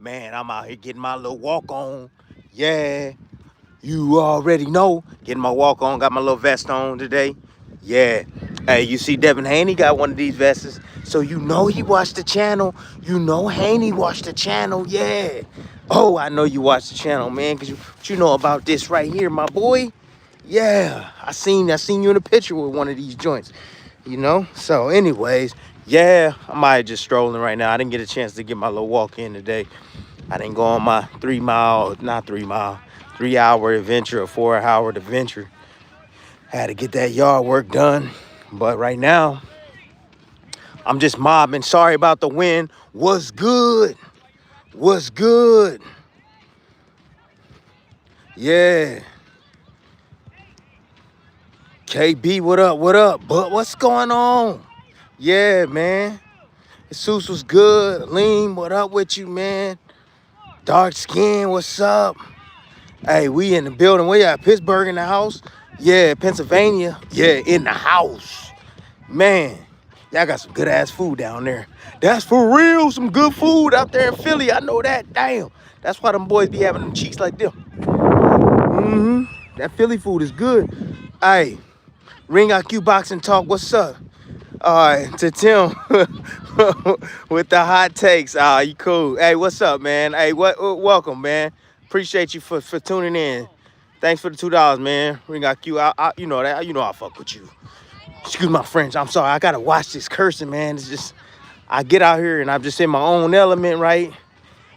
Man, I'm out here getting my little walk on. Yeah, you already know. Getting my walk on. Got my little vest on today. Yeah. Hey, you see Devin Haney got one of these vests. So you know he watched the channel. You know Haney watched the channel. Yeah. Oh, I know you watched the channel, man. Because you know about this right here, my boy. Yeah. I seen you in a picture with one of these joints. You know? So anyways, yeah, I might just strolling right now. I didn't get a chance to get my little walk in today. I didn't go on my 3 mile, not 3 mile, 3 hour adventure or 4 hour adventure. Had to get that yard work done. But right now, I'm just mobbing. Sorry about the wind. What's good? What's good? Yeah. KB, what up? What up? But what's going on? Yeah, man. Jesus was good. Lean, what up with you, man? Dark skin, what's up? Hey, we in the building. We at Pittsburgh in the house. Yeah, Pennsylvania. Yeah, in the house. Man, y'all got some good ass food down there. That's for real. Some good food out there in Philly. I know that. Damn. That's why them boys be having them cheeks like them. That Philly food is good. Hey, Ring IQ Boxing Talk. What's up? All right, to Tim with the hot takes. Ah, you cool. Hey, what's up, man? Hey, welcome, man. Appreciate you for tuning in. Thanks for the $2, man. Ring IQ. You know that. You know I fuck with you. Excuse my French. I'm sorry. I gotta watch this cursing, man. It's just I get out here and I'm just in my own element, right?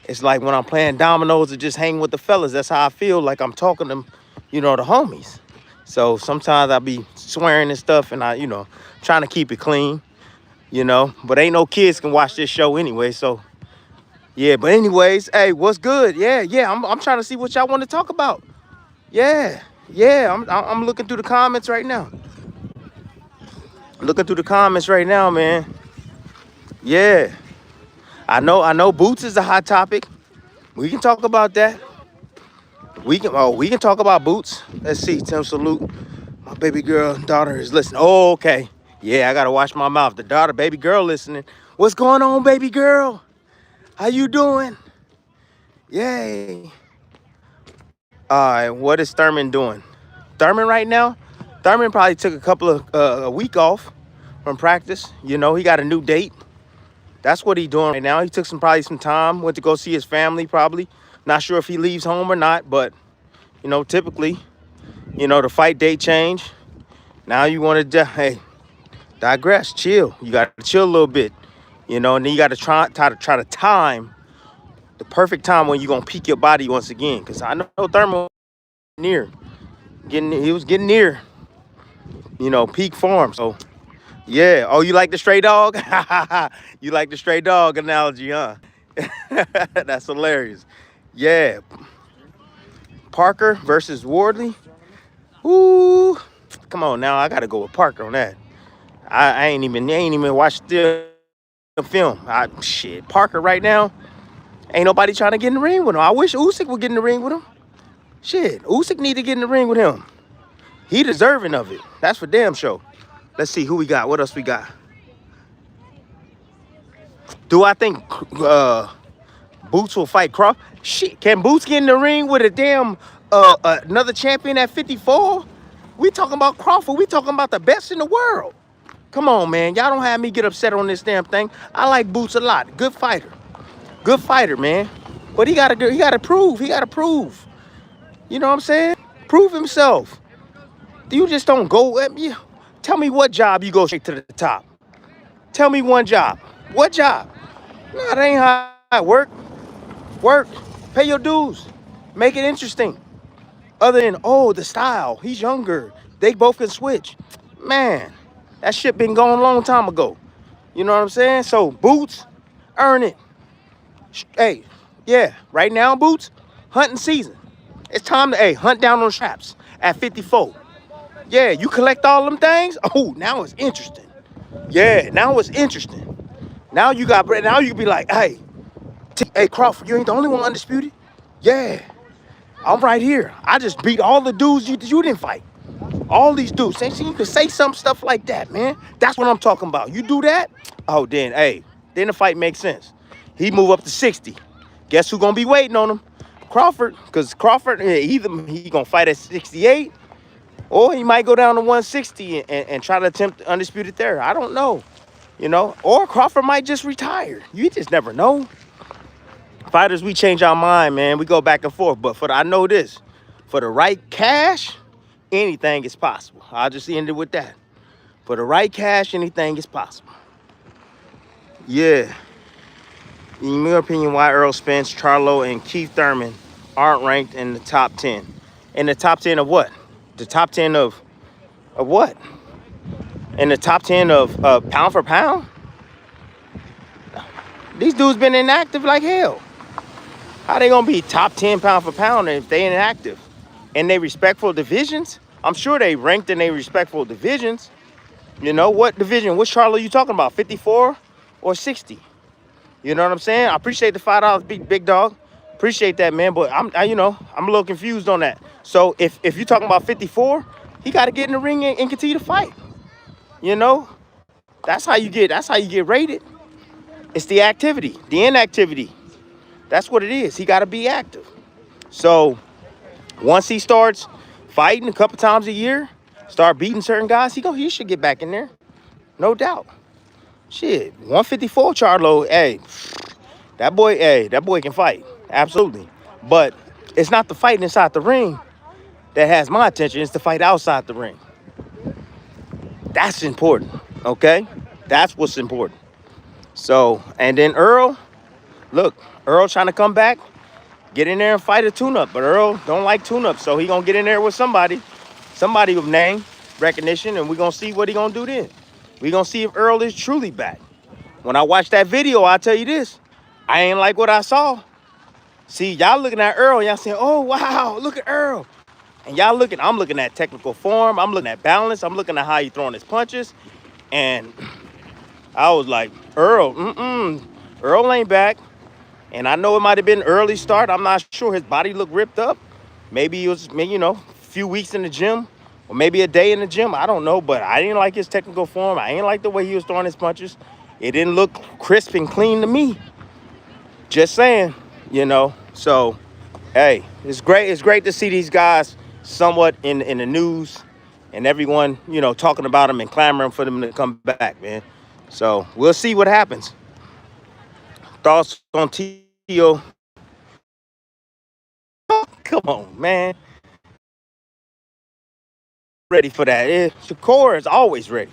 It's like when I'm playing dominoes or just hanging with the fellas. That's how I feel. Like I'm talking to them, the homies. So sometimes I be swearing and stuff, and trying to keep it clean, But ain't no kids can watch this show anyway. So yeah. But anyways, hey, what's good? Yeah. I'm trying to see what y'all want to talk about. Yeah. I'm looking through the comments right now. Looking through the comments right now, man. Yeah. I know boots is a hot topic. We can talk about that. We can talk about boots. Let's see. Tim Salute. My baby girl daughter is listening. Oh, okay. Yeah, I gotta watch my mouth. The daughter, baby girl listening. What's going on, baby girl? How you doing? Yay. All right, what is Thurman doing? Thurman right now? Thurman probably took a week off from practice. He got a new date. That's what he's doing right now. He took probably some time, went to go see his family probably. Not sure if he leaves home or not, but typically, the fight date change. Now you want to, digress, chill. You got to chill a little bit, and then you got to try to time the perfect time when you're going to peak your body once again. Because I know Thurman he was getting near, peak form. So, yeah. Oh, you like the stray dog? You like the stray dog analogy, huh? That's hilarious. Yeah. Parker versus Wardley. Ooh. Come on now. I got to go with Parker on that. I ain't even watched the film. Shit. Parker right now. Ain't nobody trying to get in the ring with him. I wish Usyk would get in the ring with him. Shit. Usyk need to get in the ring with him. He deserving of it. That's for damn sure. Let's see who we got. What else we got? Do I think Boots will fight Crawford? Shit, can Boots get in the ring with a damn another champion at 54? We talking about Crawford. We talking about the best in the world. Come on, man. Y'all don't have me get upset on this damn thing. I like Boots a lot. Good fighter. Good fighter, man. But he gotta prove. He gotta prove. You know what I'm saying? Prove himself. You just don't go at me. Tell me what job you go straight to the top. Tell me one job. What job? No, that ain't how it work. Work. Pay your dues. Make it interesting. Other than, the style. He's younger. They both can switch. Man, that shit been going a long time ago. You know what I'm saying? So, Boots, earn it. Hey, yeah, right now, Boots, hunting season. It's time to, hunt down those traps at 54. Yeah, you collect all them things. Oh, now it's interesting. Yeah, now it's interesting. Now you can be like, hey, Crawford, you ain't the only one undisputed. Yeah, I'm right here. I just beat all the dudes you didn't fight. All these dudes. You can say some stuff like that, man. That's what I'm talking about. You do that, then the fight makes sense. He move up to 60. Guess who gonna be waiting on him? Crawford, because Crawford, either he gonna fight at 68 or he might go down to 160 and try to attempt undisputed there. I don't know, you know, or Crawford might just retire. You just never know. Fighters, we change our mind, man. We go back and forth. But I know this, for the right cash, anything is possible. I'll just end it with that. For the right cash, anything is possible. Yeah. In your opinion, why Errol Spence, Charlo, and Keith Thurman aren't ranked in the top 10? In the top 10 of what? The top 10 of what? In the top 10 of pound for pound? These dudes been inactive like hell. How they gonna be top 10 pound for pound if they inactive? And they respectful divisions? I'm sure they ranked in their respectful divisions. You know, what division? Which Charlo you talking about? 54 or 60? You know what I'm saying? I appreciate the $5, big dog. Appreciate that, man. But I'm a little confused on that. So if you're talking about 54, he got to get in the ring and continue to fight. You know, that's how you get rated. It's the activity, the inactivity. That's what it is. He got to be active. So once he starts fighting a couple times a year, start beating certain guys, he should get back in there, no doubt. Shit, 154 Charlo, hey, that boy can fight, absolutely. But it's not the fighting inside the ring that has my attention. It's the fight outside the ring. That's important, okay? That's what's important. So, and then Earl, look, Earl trying to come back, get in there and fight a tune-up. But Earl don't like tune-up, so he gonna get in there with somebody with name recognition, and we gonna see what he gonna do then. We gonna see if Earl is truly back. When I watched that video, I'll tell you this, I ain't like what I saw. See, y'all looking at Earl, y'all saying, oh, wow, look at Earl. And I'm looking at technical form, I'm looking at balance, I'm looking at how he throwing his punches. And I was like, Earl ain't back. And I know it might have been an early start. I'm not sure. His body looked ripped up. Maybe it was, a few weeks in the gym, or maybe a day in the gym. I don't know, but I didn't like his technical form. I didn't like the way he was throwing his punches. It didn't look crisp and clean to me. Just saying, So, hey, it's great. It's great to see these guys somewhat in the news and everyone, talking about them and clamoring for them to come back, man. So we'll see what happens. Thoughts on Tio? Come on, man. Ready for that. Shakur is always ready.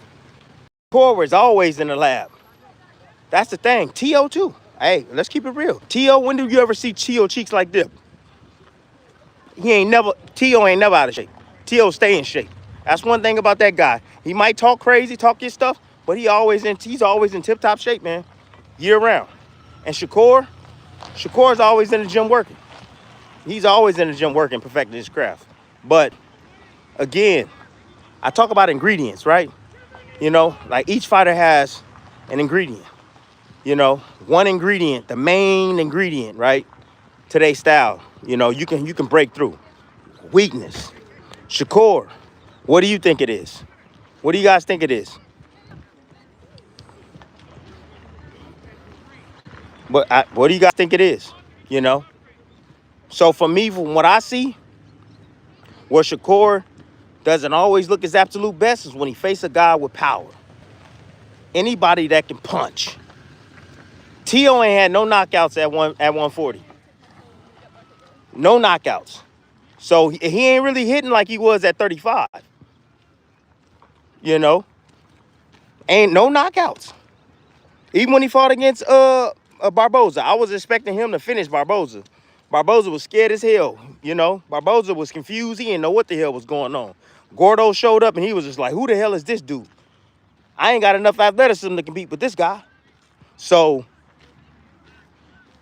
Shakur is always in the lab. That's the thing. Tio too. Hey, let's keep it real. Tio, when do you ever see Tio cheeks like this? Tio ain't never out of shape. Tio stay in shape. That's one thing about that guy. He might talk crazy, talk his stuff, but he's always in tip-top shape, man. Year round. And Shakur's always in the gym working. He's always in the gym working, perfecting his craft. But again, I talk about ingredients, right? Like each fighter has an ingredient. One ingredient, the main ingredient, right? Today's style. You can break through. Weakness. Shakur, what do you think it is? What do you guys think it is? What do you guys think it is? So for me, from what I see, where Shakur doesn't always look his absolute best is when he faces a guy with power. Anybody that can punch. Tio ain't had no knockouts at 140. No knockouts. So he ain't really hitting like he was at 35. Ain't no knockouts. Even when he fought against Barboza, I was expecting him to finish Barboza. Barboza was scared as hell, Barboza was confused. He didn't know what the hell was going on. Gordo showed up and he was just like, who the hell is this dude? I ain't got enough athleticism to compete with this guy. So,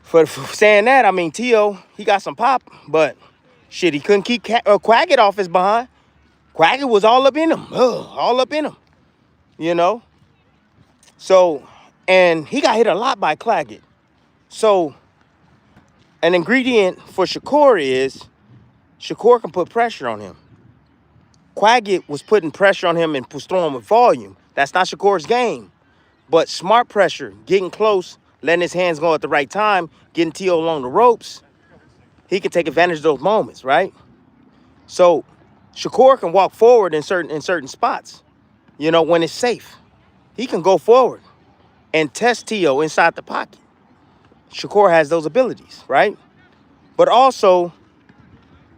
for saying that, I mean, Tio, he got some pop, but shit, he couldn't keep Quaggett off his behind. Quaggett was all up in him, So, and he got hit a lot by Quaggett. So, an ingredient for Shakur is Shakur can put pressure on him. Quaggett was putting pressure on him and was throwing with volume. That's not Shakur's game. But smart pressure, getting close, letting his hands go at the right time, getting Tio along the ropes, he can take advantage of those moments, right? So Shakur can walk forward in certain spots, when it's safe. He can go forward and test Tio inside the pocket. Shakur has those abilities, right? But also,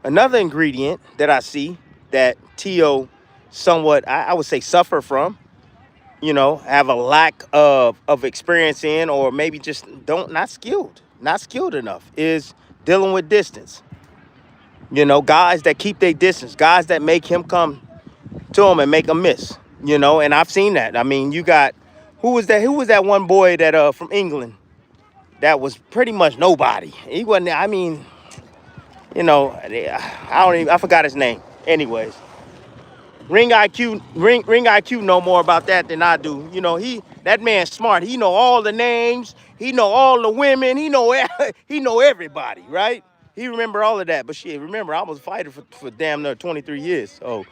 another ingredient that I see that Tio somewhat, I would say, suffer from, have a lack of experience in, or maybe just not skilled enough, is dealing with distance. Guys that keep their distance, guys that make him come to him and make him miss. And I've seen that. I mean, you got who was that one boy that from England that was pretty much nobody. He wasn't. I mean, I forgot his name. Anyways, Ring IQ know more about that than I do. That man's smart. He know all the names. He know all the women. He know everybody, right? He remember all of that. But shit, remember, I was a fighter for damn near 23 years. So,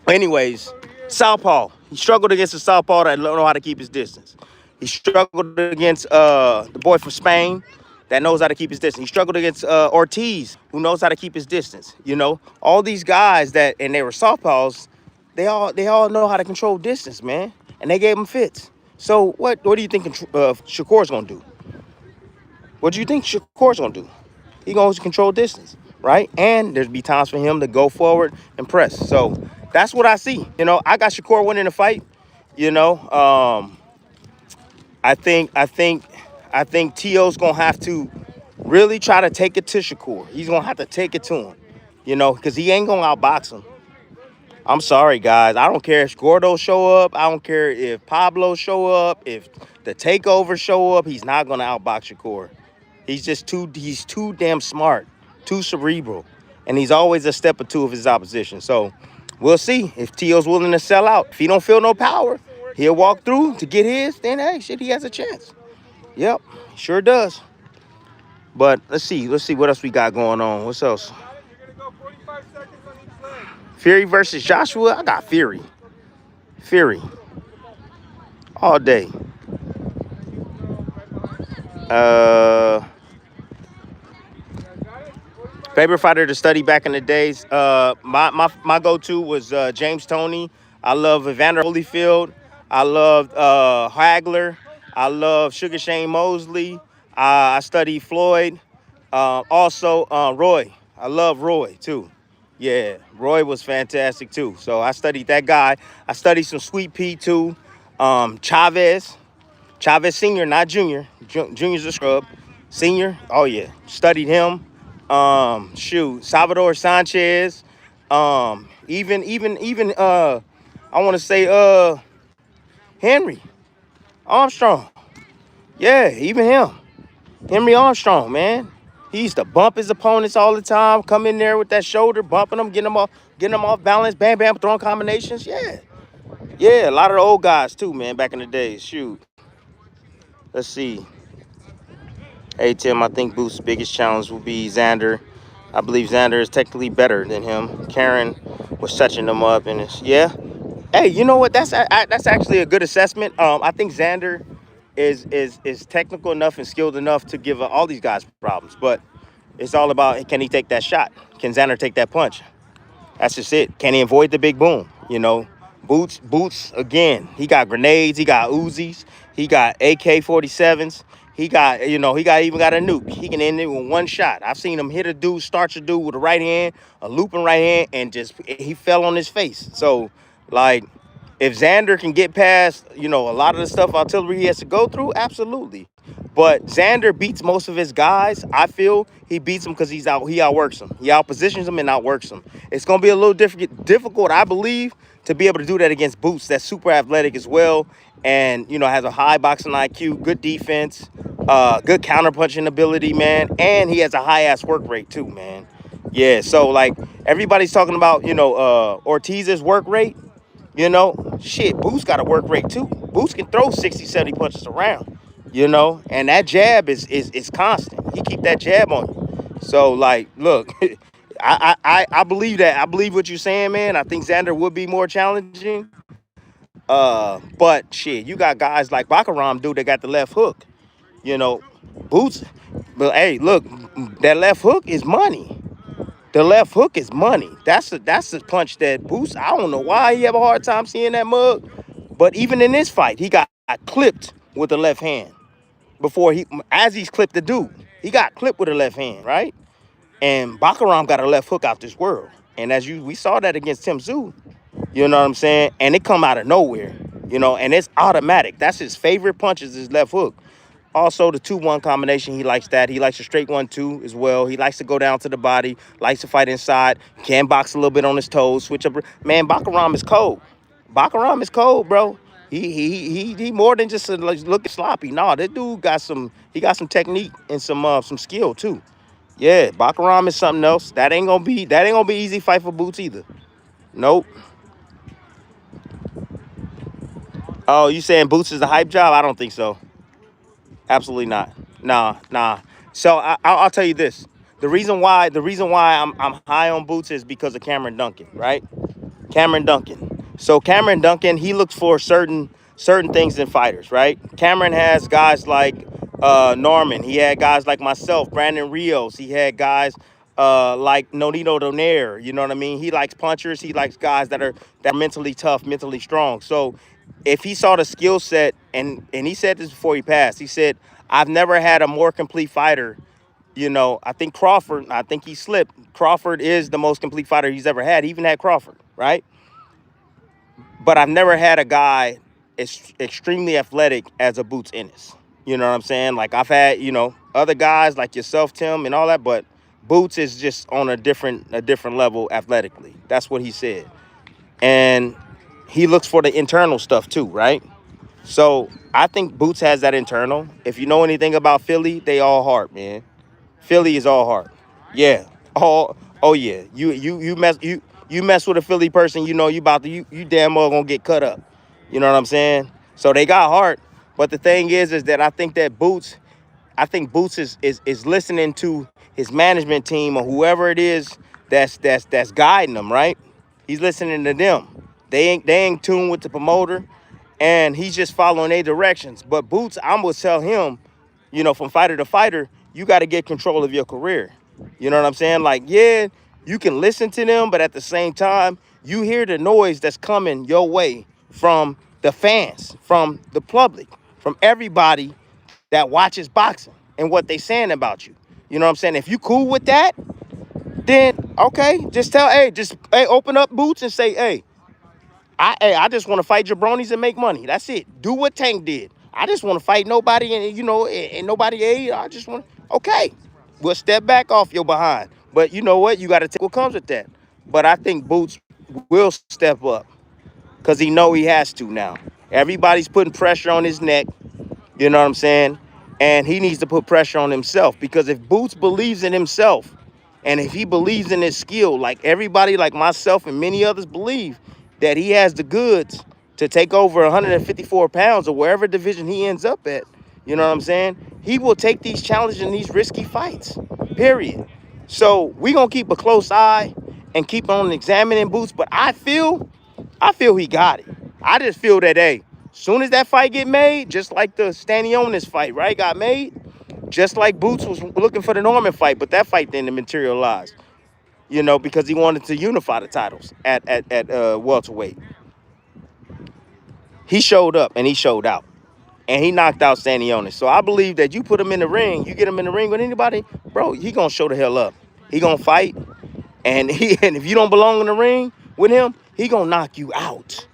anyways, Southpaw. He struggled against a Southpaw that don't know how to keep his distance. He struggled against the boy from Spain that knows how to keep his distance. He struggled against Ortiz, who knows how to keep his distance. All these guys and they were Southpaws, they all know how to control distance, man. And they gave him fits. So what do you think Shakur's gonna do? What do you think Shakur's gonna do? He gonna control distance, right? And there'd be times for him to go forward and press. So that's what I see. I got Shakur winning the fight. I think Tio's gonna have to really try to take it to Shakur. He's gonna have to take it to him, because he ain't gonna outbox him. I'm sorry, guys. I don't care if Gordo show up. I don't care if Pablo show up. If the takeover show up, he's not gonna outbox Shakur. He's too damn smart, too cerebral, and he's always a step or two of his opposition. So we'll see if Tio's willing to sell out. If he don't feel no power, he'll walk through to get his. Then hey, shit, he has a chance. Yep, sure does. But let's see what else we got going on. What's else? Fury versus Joshua. I got Fury all day. Favorite fighter to study back in the days. My go-to was James Toney. I love Evander Holyfield. I loved Hagler. I love Sugar Shane Mosley. I studied Floyd. Also Roy. I love Roy too. Yeah, Roy was fantastic too. So I studied that guy. I studied some Sweet Pea too. Chavez Senior, not Junior. Junior's a scrub. Senior, oh yeah, studied him. Salvador Sanchez. Even I want to say Henry Armstrong. Yeah, even him. Henry Armstrong, man. He used to bump his opponents all the time, come in there with that shoulder, bumping them, getting them off balance, bam, bam, throwing combinations. Yeah. Yeah, a lot of the old guys too, man, back in the days. Shoot. Let's see. Hey, Tim, I think Booth's biggest challenge will be Xander. I believe Xander is technically better than him. Karen was touching him up, and yeah. Hey, you know what? That's actually a good assessment. I think Xander is technical enough and skilled enough to give all these guys problems, but it's all about, can he take that shot? Can Xander take that punch? That's just it. Can he avoid the big boom? Boots again. He got grenades. He got Uzis. He got AK-47s. He got even got a nuke. He can end it with one shot. I've seen him hit a dude, starch a dude with a right hand, a looping right hand, and he fell on his face. So, like, if Xander can get past, a lot of the stuff artillery he has to go through, absolutely. But Xander beats most of his guys. I feel he beats them because he outworks them. He outpositions them and outworks them. It's going to be a little difficult, I believe, to be able to do that against Boots. That's super athletic as well, and has a high boxing IQ, good defense, good counterpunching ability, man, and he has a high ass work rate too, man. Yeah, so like everybody's talking about, Ortiz's work rate. Shit, Boots got a work rate too. Boots can throw 60, 70 punches around, and that jab is constant. He keep that jab on you. So like, look, I believe that. I believe what you're saying, man. I think Xander would be more challenging. But shit, you got guys like Bakaram, dude, that got the left hook. You know, Boots. But hey, look, that left hook is money. The left hook is money. That's a punch that Boots. I don't know why he have a hard time seeing that mug, but even in this fight, he got clipped with the left hand before as he's clipped the dude. He got clipped with the left hand, right? And Bakaram got a left hook out this world. And we saw that against Tim Tszyu, you know what I'm saying? And it come out of nowhere, and it's automatic. That's his favorite punch is his left hook. Also, the 2-1 combination, he likes that. He likes a straight 1-2 as well. He likes to go down to the body, likes to fight inside, can box a little bit on his toes, switch up. Man, Bakaram is cold. Bakaram is cold, bro. He more than just looking sloppy. Nah, this dude got some technique and some skill too. Yeah, Bakaram is something else. That ain't gonna be easy fight for Boots either. Nope. Oh, you saying Boots is a hype job? I don't think so. Absolutely not. Nah, nah. So I'll tell you this. The reason why I'm high on Boots is because of Cameron Duncan, right? Cameron Duncan. So Cameron Duncan, he looks for certain things in fighters, right? Cameron has guys like Norman. He had guys like myself, Brandon Rios. He had guys like Nonito Donaire. You know what I mean? He likes punchers. He likes guys that are mentally tough, mentally strong. So if he saw the skill set, and he said this before he passed, he said, I've never had a more complete fighter. I think Crawford, I think he slipped. Crawford is the most complete fighter he's ever had. He even had Crawford, right? But I've never had a guy extremely athletic as a Boots Ennis. You know what I'm saying? Like I've had, other guys like yourself, Tim, and all that, but Boots is just on a different level athletically. That's what he said. And he looks for the internal stuff too, right? So I think Boots has that internal. If you know anything about Philly, they all heart, man. Philly is all heart. Yeah. Oh yeah. You mess with a Philly person, you about to you damn well gonna get cut up. You know what I'm saying? So they got heart. But the thing is that I think Boots is listening to his management team or whoever it is that's guiding them, right? He's listening to them. They ain't tuned with the promoter, and he's just following their directions. But Boots, I'm gonna tell him, from fighter to fighter, you got to get control of your career. You know what I'm saying? Like, yeah, you can listen to them, but at the same time, you hear the noise that's coming your way from the fans, from the public, from everybody that watches boxing and what they saying about you. You know what I'm saying? If you cool with that, then okay, just open up Boots and say, I just want to fight jabronis and make money. That's it. Do what Tank did. I just want to fight nobody and nobody aid. I just want okay. We'll step back off your behind. But you know what? You got to take what comes with that. But I think Boots will step up because he has to now. Everybody's putting pressure on his neck. You know what I'm saying? And he needs to put pressure on himself because if Boots believes in himself and if he believes in his skill, like everybody like myself and many others believe that he has the goods to take over 154 pounds or wherever division he ends up at, you know what I'm saying? He will take these challenges and these risky fights, period. So we going to keep a close eye and keep on examining Boots. But I feel he got it. I just feel that, hey, soon as that fight get made, just like the Stanionis fight, right, got made, just like Boots was looking for the Norman fight, but that fight didn't materialize, because he wanted to unify the titles at welterweight. He showed up and he showed out. And he knocked out Stanionis. So I believe that you put him in the ring, you get him in the ring with anybody, bro, he gonna show the hell up. He gonna fight, and and if you don't belong in the ring with him, he gonna knock you out.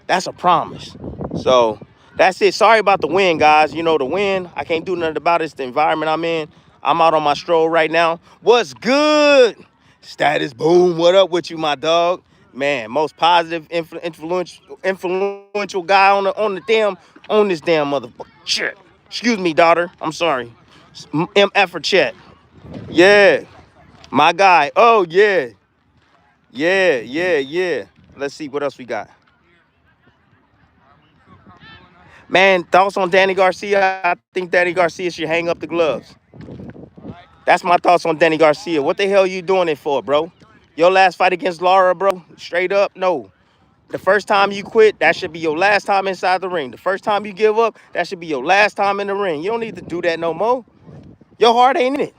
That's a promise. So that's it. Sorry about the wind, guys. The wind, I can't do nothing about it. It's the environment I'm in. I'm out on my stroll right now. What's good? Status boom. What up with you, my dog? Man, most positive, influential guy on this damn motherfucker. Shit. Excuse me, daughter. I'm sorry. MF for chat. Yeah. My guy. Oh, yeah. Yeah, yeah, yeah. Let's see what else we got. Man, thoughts on Danny Garcia? I think Danny Garcia should hang up the gloves. That's my thoughts on Danny Garcia. What the hell you doing it for, bro? Your last fight against Lara, bro? Straight up, no. The first time you quit, that should be your last time inside the ring. The first time you give up, that should be your last time in the ring. You don't need to do that no more. Your heart ain't in it.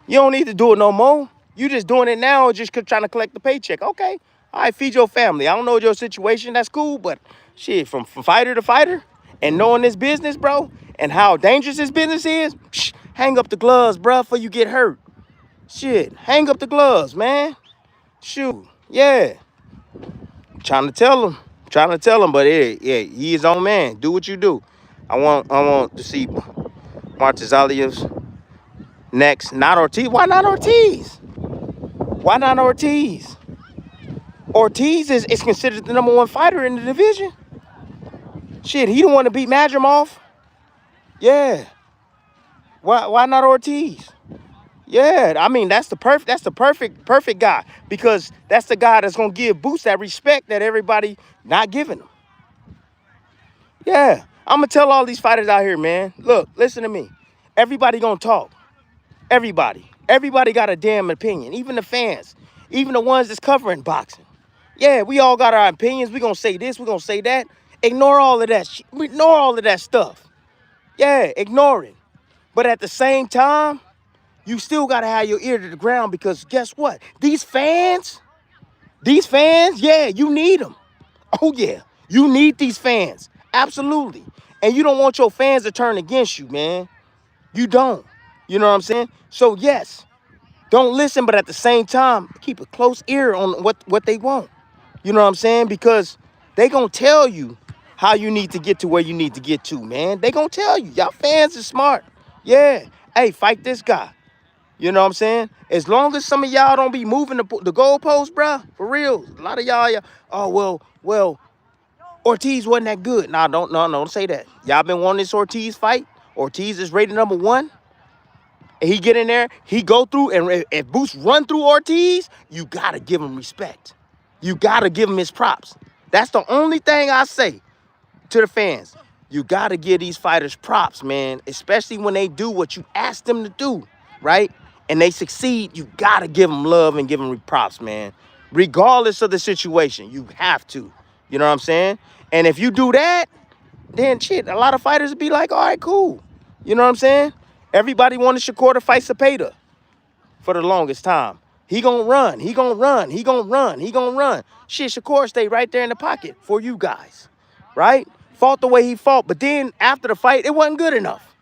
You don't need to do it no more. You just doing it now just trying to collect the paycheck. Okay. All right, feed your family. I don't know your situation. That's cool. But shit, from fighter to fighter and knowing this business, bro, and how dangerous this business is, hang up the gloves, bro, before you get hurt. Shit, hang up the gloves, man. Shoot. Yeah. Trying to tell him. But yeah, he his own man. Do what you do. I want to see Martins Alias next. Not Ortiz. Why not Ortiz? Why not Ortiz? Ortiz is considered the #1 fighter in the division. Shit, he don't want to beat Madrimov. Yeah. Why not Ortiz? Yeah, I mean that's the perfect guy, because that's the guy that's gonna give Boots that respect that everybody not giving him. Yeah, I'm gonna tell all these fighters out here, man. Look, listen to me. Everybody gonna talk. Everybody got a damn opinion. Even the fans, even the ones that's covering boxing. Yeah, we all got our opinions. We gonna say this, we gonna say that. Ignore all of that. Ignore all of that stuff. Yeah, ignore it. But at the same time, you still gotta have your ear to the ground, because guess what? These fans, yeah, you need them. Oh yeah, you need these fans. Absolutely. And you don't want your fans to turn against you, man. You don't. You know what I'm saying? So yes, don't listen, but at the same time, keep a close ear on what they want. You know what I'm saying? Because they gonna tell you how you need to get to where you need to get to, man. They gonna tell you. Y'all fans are smart. Yeah. Hey, fight this guy. You know what I'm saying? As long as some of y'all don't be moving the goalposts, bruh, for real. A lot of y'all, oh, well, Ortiz wasn't that good. Nah, don't say that. Y'all been wanting this Ortiz fight. Ortiz is rated #1. And he get in there, he go through, and if Boots run through Ortiz, you gotta give him respect. You gotta give him his props. That's the only thing I say to the fans. You gotta give these fighters props, man, especially when they do what you ask them to do, right? And they succeed. You gotta give them love and give them props, man. Regardless of the situation, you have to. You know what I'm saying? And if you do that, then shit, a lot of fighters would be like, all right, cool. You know what I'm saying? Everybody wanted Shakur to fight Cepeda for the longest time. He gonna run. He gonna run. He gonna run. He gonna run. Shit, Shakur stayed right there in the pocket for you guys, right? Fought the way he fought, but then after the fight, it wasn't good enough.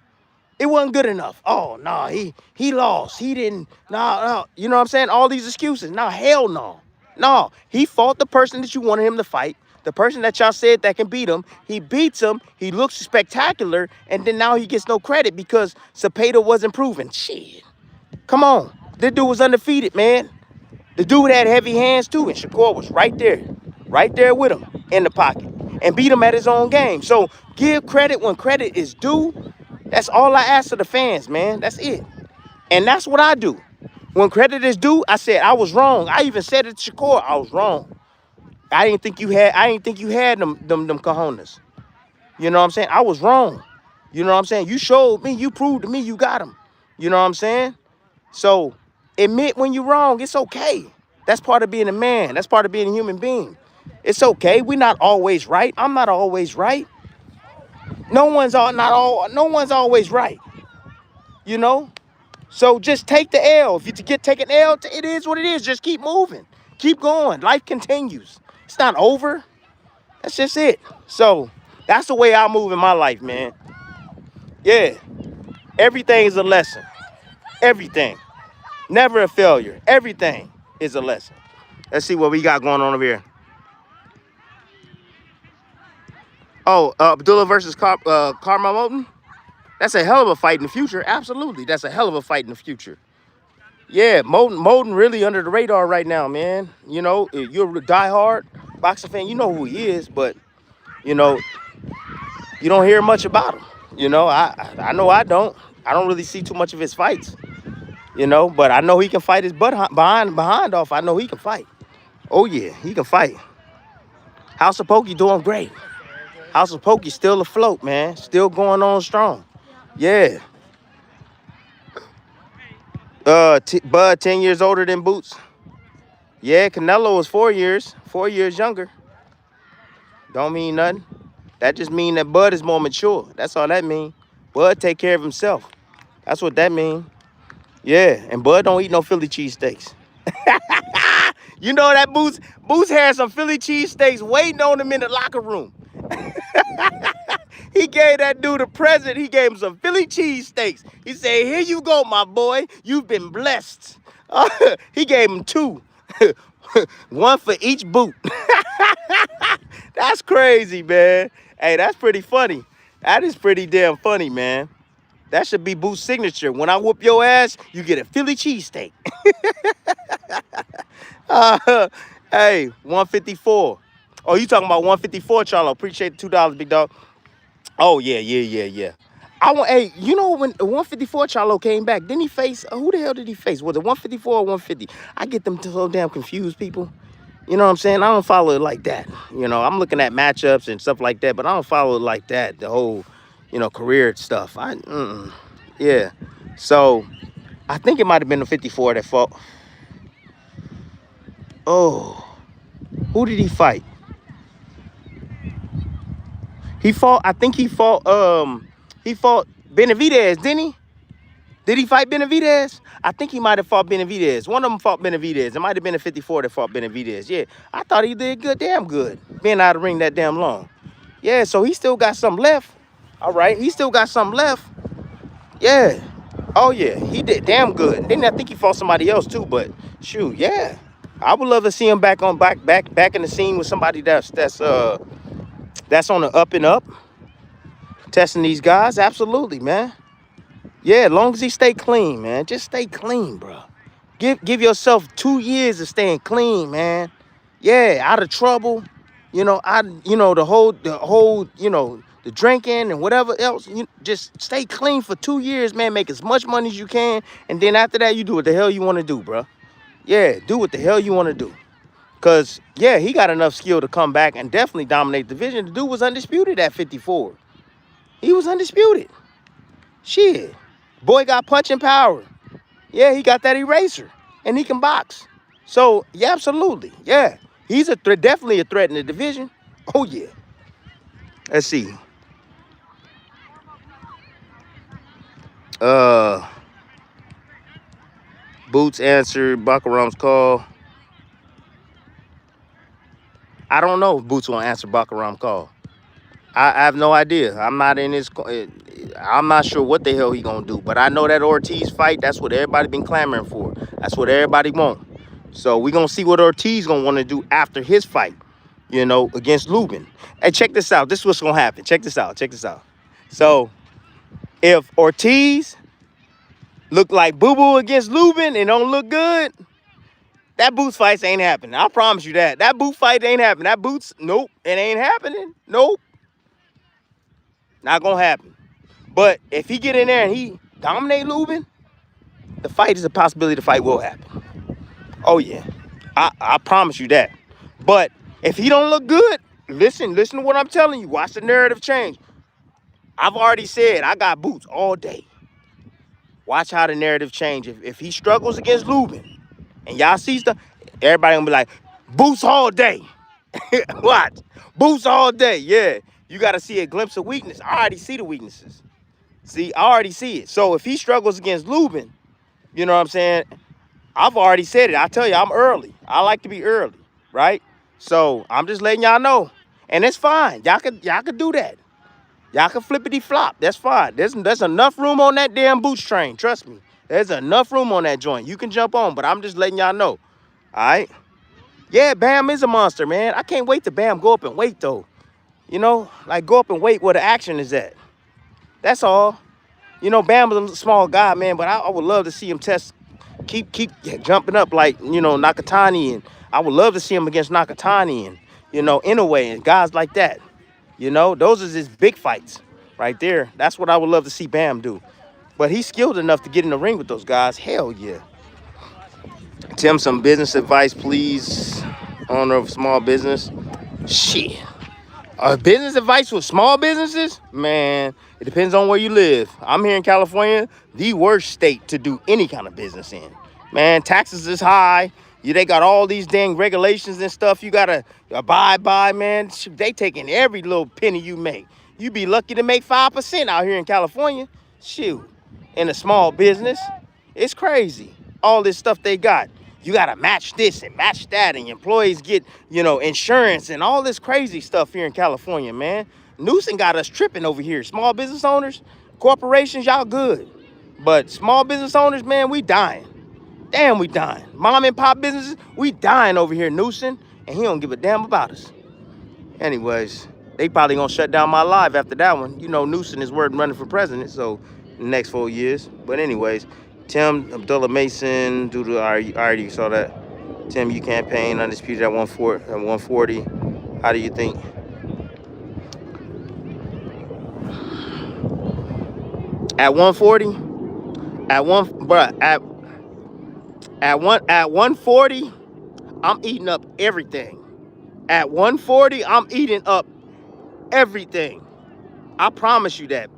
It wasn't good enough. Oh, no, he lost. He didn't, no. You know what I'm saying? All these excuses. No, hell no. No, he fought the person that you wanted him to fight. The person that y'all said that can beat him. He beats him. He looks spectacular. And then now he gets no credit because Cepeda wasn't proven. Shit. Come on. This dude was undefeated, man. The dude had heavy hands too. And Shakur was right there with him in the pocket, and beat him at his own game. So give credit when credit is due. That's all I ask of the fans, man. That's it. And that's what I do. When credit is due, I said I was wrong. I even said it to Shakur, I was wrong. I didn't think you had them cojones. You know what I'm saying? I was wrong. You know what I'm saying? You showed me, you proved to me you got them. You know what I'm saying? So admit when you're wrong. It's okay. That's part of being a man. That's part of being a human being. It's okay. We're not always right. I'm not always right. No one's always right. You know? So just take the L. If you take an L, it is what it is. Just keep moving. Keep going. Life continues. It's not over. That's just it. So that's the way I move in my life, man. Yeah. Everything is a lesson. Everything. Never a failure. Everything is a lesson. Let's see what we got going on over here. Oh, Abdullah versus Karma Moten. That's a hell of a fight in the future. Absolutely. That's a hell of a fight in the future. Yeah, Moten really under the radar right now, man. You know, if you're a diehard boxing fan, you know who he is, but, you know, you don't hear much about him. You know, I know I don't. I don't really see too much of his fights, you know, but I know he can fight his butt behind off. I know he can fight. Oh, yeah, he can fight. House of Pokey doing great. House of Pokey still afloat, man. Still going on strong. Yeah. Bud 10 years older than Boots. Yeah, Canelo was 4 years younger. Don't mean nothing. That just mean that Bud is more mature. That's all that mean. Bud take care of himself. That's what that mean. Yeah, and Bud don't eat no Philly cheesesteaks. You know that Boots had some Philly cheesesteaks waiting on him in the locker room. He gave that dude a present. He gave him some Philly cheesesteaks. He said, here you go, my boy. You've been blessed. He gave him 2. One for each boot. That's crazy, man. Hey, that's pretty funny. That is pretty damn funny, man. That should be Boots' signature. When I whoop your ass, you get a Philly cheesesteak. Hey, 154. Oh, you talking about 154, Charlo? Appreciate the $2, big dog. Oh, yeah. Hey, you know when 154 Charlo came back, didn't he face, who the hell did he face? Was it 154 or 150? I get them so damn confused, people. You know what I'm saying? I don't follow it like that. You know, I'm looking at matchups and stuff like that, but I don't follow it like that, the whole, career stuff. Yeah. So, I think it might have been the 54 that fought. Oh, who did he fight? I think he fought Benavidez, didn't he? Did he fight Benavidez? I think he might have fought Benavidez. One of them fought Benavidez. It might have been a 54 that fought Benavidez. Yeah, I thought he did damn good, being out of the ring that damn long. Yeah, so he still got something left. All right, he still got something left. Yeah. Oh, yeah, he did damn good. Then I think he fought somebody else, too, but shoot, yeah. I would love to see him back in the scene with somebody that's on the up and up, testing these guys. Absolutely, man. Yeah, as long as he stay clean, man. Just stay clean, bro. Give yourself 2 years of staying clean, man. Yeah, out of trouble. The whole, the drinking and whatever else. You just stay clean for 2 years, man. Make as much money as you can, and then after that, you do what the hell you want to do, bro. Yeah, do what the hell you want to do. Cause yeah, he got enough skill to come back and definitely dominate the division. The dude was undisputed at 54. He was undisputed. Shit. Boy got punching power. Yeah, he got that eraser. And he can box. So, yeah, absolutely. Yeah. He's definitely a threat in the division. Oh, yeah. Let's see. Boots answered Bakaram's call. I don't know if Boots will answer Bakaram's call. I have no idea. I'm not in his. I'm not sure what the hell he gonna do. But I know that Ortiz fight. That's what everybody been clamoring for. That's what everybody want. So we gonna see what Ortiz gonna want to do after his fight. Against Lubin. Hey, check this out. This is what's gonna happen. Check this out. So if Ortiz look like Boo Boo against Lubin and don't look good, that Boots fight ain't happening. I promise you that. That Boot fight ain't happening. That Boots, nope, it ain't happening. Nope. Not gonna happen. But if he get in there and he dominate Lubin, the fight is a possibility the fight will happen. Oh yeah. I promise you that. But if he don't look good, listen to what I'm telling you. Watch the narrative change. I've already said I got Boots all day. Watch how the narrative change. If he struggles against Lubin and y'all see stuff, everybody gonna be like, Boots all day. Watch. Boots all day. Yeah. You got to see a glimpse of weakness. I already see the weaknesses. See, I already see it. So if he struggles against Lubin, you know what I'm saying? I've already said it. I tell you, I'm early. I like to be early, right? So I'm just letting y'all know. And it's fine. Y'all could do that. Y'all can flippity flop. That's fine. There's enough room on that damn Boots train. Trust me. There's enough room on that joint. You can jump on, but I'm just letting y'all know. All right? Yeah, Bam is a monster, man. I can't wait to Bam go up and wait, though. Like go up and wait where the action is at. That's all. Bam is a small guy, man, but I would love to see him keep jumping up like, Nakatani. And I would love to see him against Nakatani and, Inoue and guys like that. Those are his big fights right there. That's what I would love to see Bam do. But he's skilled enough to get in the ring with those guys. Hell yeah. Tim, some business advice, please. Owner of small business. Shit. Business advice with small businesses? Man, it depends on where you live. I'm here in California, the worst state to do any kind of business in. Man, taxes is high. They got all these dang regulations and stuff you gotta abide by, man. Shoot, they taking every little penny you make. You be lucky to make 5% out here in California. Shoot, in a small business, it's crazy. All this stuff they got. You gotta match this and match that, and your employees get, insurance and all this crazy stuff here in California, man. Newsom got us tripping over here. Small business owners, corporations, y'all good. But small business owners, man, we dying. Damn, we dying. Mom and pop businesses, we dying over here, Newsom, and he don't give a damn about us. Anyways, they probably gonna shut down my live after that one. Newsom is word running for president, so in the next 4 years. But anyways, Tim Abdullah Mason, I already saw that. Tim, you campaign undisputed at 140. How do you think? At 140? At 140, I'm eating up everything. At 140, I'm eating up everything. I promise you that.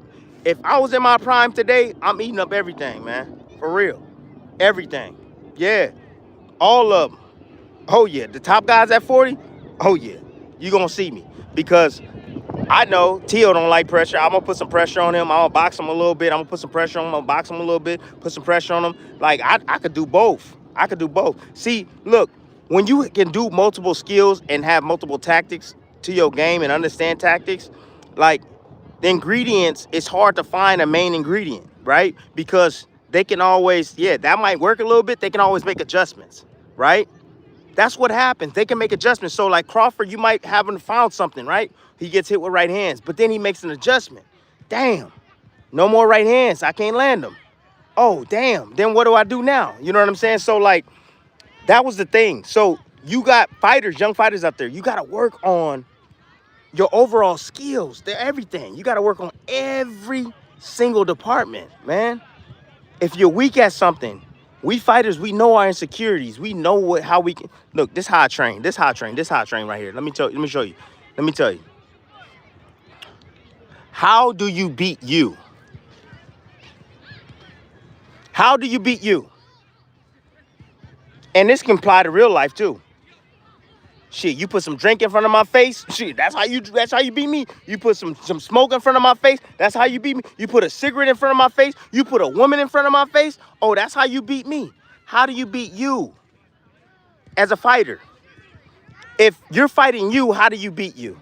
If I was in my prime today, I'm eating up everything, man. For real. Everything. Yeah. All of them. Oh, yeah. The top guys at 40, oh, yeah. You gonna see me. Because I know Tio don't like pressure. I'm gonna put some pressure on him. I'm gonna box him a little bit. I'm gonna put some pressure on him. I'm gonna box him a little bit. Put some pressure on him. Like, I could do both. I could do both. See, look, when you can do multiple skills and have multiple tactics to your game and understand tactics, like, the ingredients, it's hard to find a main ingredient, right? Because they can always, that might work a little bit. They can always make adjustments, right? That's what happens. They can make adjustments. So like Crawford, you might haven't found something, right? He gets hit with right hands, but then he makes an adjustment. Damn, no more right hands. I can't land them. Oh, damn. Then what do I do now? You know what I'm saying? So like, that was the thing. So you got fighters, young fighters out there. You got to work on your overall skills. They're everything. You got to work on every single department, man. If you're weak at something, we fighters, we know our insecurities. We know how we can. Look, this how I train. This how I train right here. Let me show you. Let me tell you. How do you beat you? How do you beat you? And this can apply to real life too. Shit, you put some drink in front of my face. Shit, that's how you beat me. You put some smoke in front of my face. That's how you beat me. You put a cigarette in front of my face. You put a woman in front of my face. Oh, that's how you beat me. How do you beat you as a fighter? If you're fighting you, how do you beat you?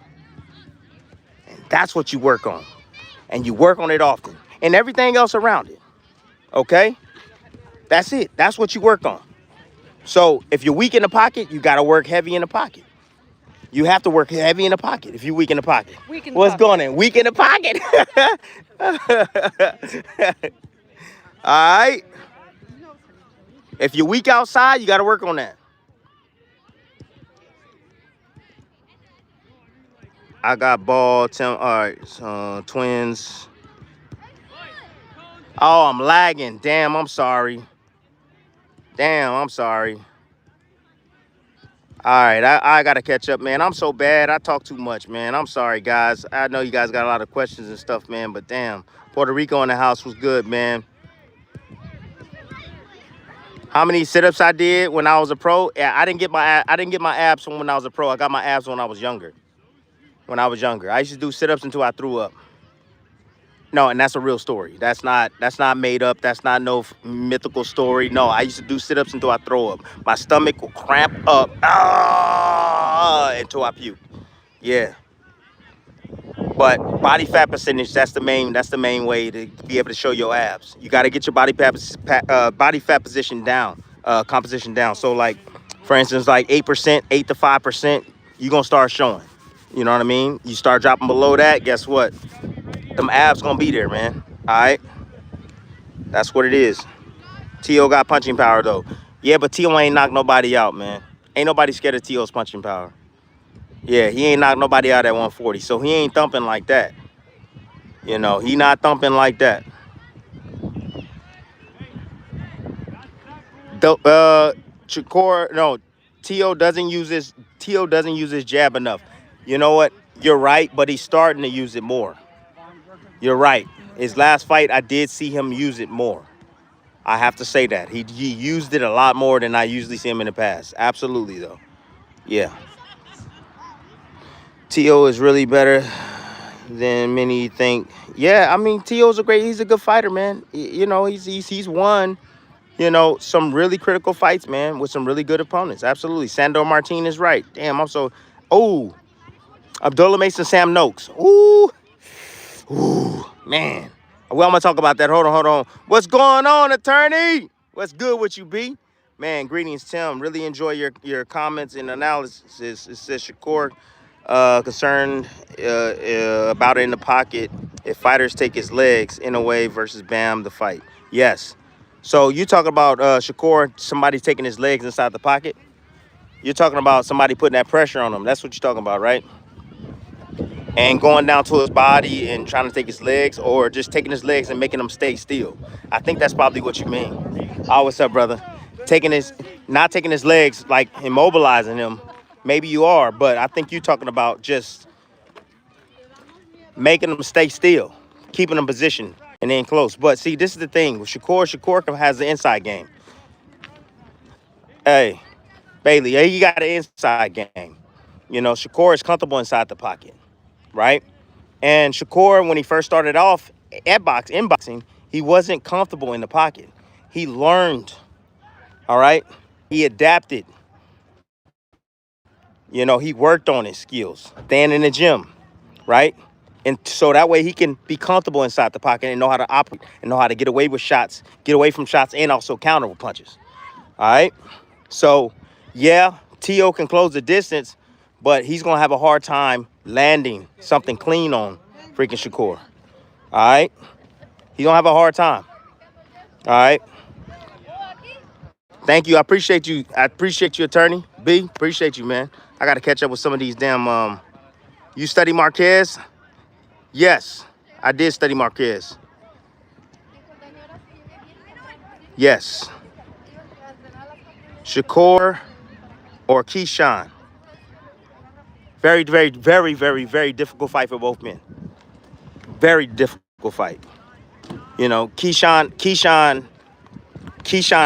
And that's what you work on. And you work on it often. And everything else around it. Okay? That's it. That's what you work on. So if you're weak in the pocket, you got to work heavy in the pocket. You have to work heavy in the pocket if you're weak in the pocket. What's going on? Weak in the pocket. All right. If you're weak outside, you got to work on that. I got ball. All right. Twins. Oh, I'm lagging. Damn, I'm sorry. Damn, I'm sorry. All right, I got to catch up, man. I'm so bad. I talk too much, man. I'm sorry, guys. I know you guys got a lot of questions and stuff, man, but damn. Puerto Rico in the house was good, man. How many sit-ups I did when I was a pro? Yeah, I didn't get my abs when I was a pro. I got my abs when I was younger. I used to do sit-ups until I threw up. No, and that's a real story. That's not made up. That's not no mythical story. No, I used to do sit-ups until I throw up. My stomach will cramp up until I puke. Yeah. But body fat percentage, that's the main way to be able to show your abs. You got to get your body fat position down, composition down. So like, for instance, like 8%, 8 to 5%, you're going to start showing. You know what I mean? You start dropping below that, guess what? Them abs gonna be there, man. All right, that's what it is. T.O. got punching power though. Yeah, but T.O. ain't knocked nobody out, man. Ain't nobody scared of T.O.'s punching power. Yeah, he ain't knocked nobody out at 140, so he ain't thumping like that. You know, he not thumping like that. Chikor, no, T.O. doesn't use his jab enough. You know what? You're right, but he's starting to use it more. You're right. His last fight, I did see him use it more. I have to say that. He used it a lot more than I usually see him in the past. Absolutely, though. Yeah. T.O. is really better than many think. Yeah, I mean, he's a good fighter, man. You know, he's won, you know, some really critical fights, man, with some really good opponents. Absolutely. Sandor Martinez, right. Damn, I'm so... Oh, Abdullah Mason, Sam Noakes. Ooh, man. Well, I'm going to talk about that. Hold on. What's going on, attorney? What's good with you, B? Man, greetings, Tim. Really enjoy your comments and analysis. It says Shakur concerned about it in the pocket if fighters take his legs in a way versus Bam the fight. Yes. So you talk about Shakur, somebody taking his legs inside the pocket? You're talking about somebody putting that pressure on him. That's what you're talking about, right? And going down to his body and trying to take his legs, or just taking his legs and making him stay still. I think that's probably what you mean. Oh, what's up, brother? Not taking his legs, like immobilizing him. Maybe you are, but I think you're talking about just making him stay still, keeping him positioned and then close. But see, this is the thing with Shakur has the inside game. Hey, Bailey, he got an inside game. You know, Shakur is comfortable inside the pocket, right? And Shakur, when he first started off in boxing, he wasn't comfortable in the pocket. He learned, all right? He adapted. You know, he worked on his skills, staying in the gym, right? And so that way he can be comfortable inside the pocket and know how to operate and know how to get away with shots, get away from shots, and also counter with punches, all right? So, yeah, T.O. can close the distance, but he's going to have a hard time landing something clean on freaking Shakur. All right? He's going to have a hard time. All right? Thank you. I appreciate you. Attorney. B, appreciate you, man. I got to catch up with some of these damn... You study Marquez? Yes, I did study Marquez. Yes. Shakur or Keyshawn. Very, very, very, very, very difficult fight for both men. Very difficult fight. You know, Keyshawn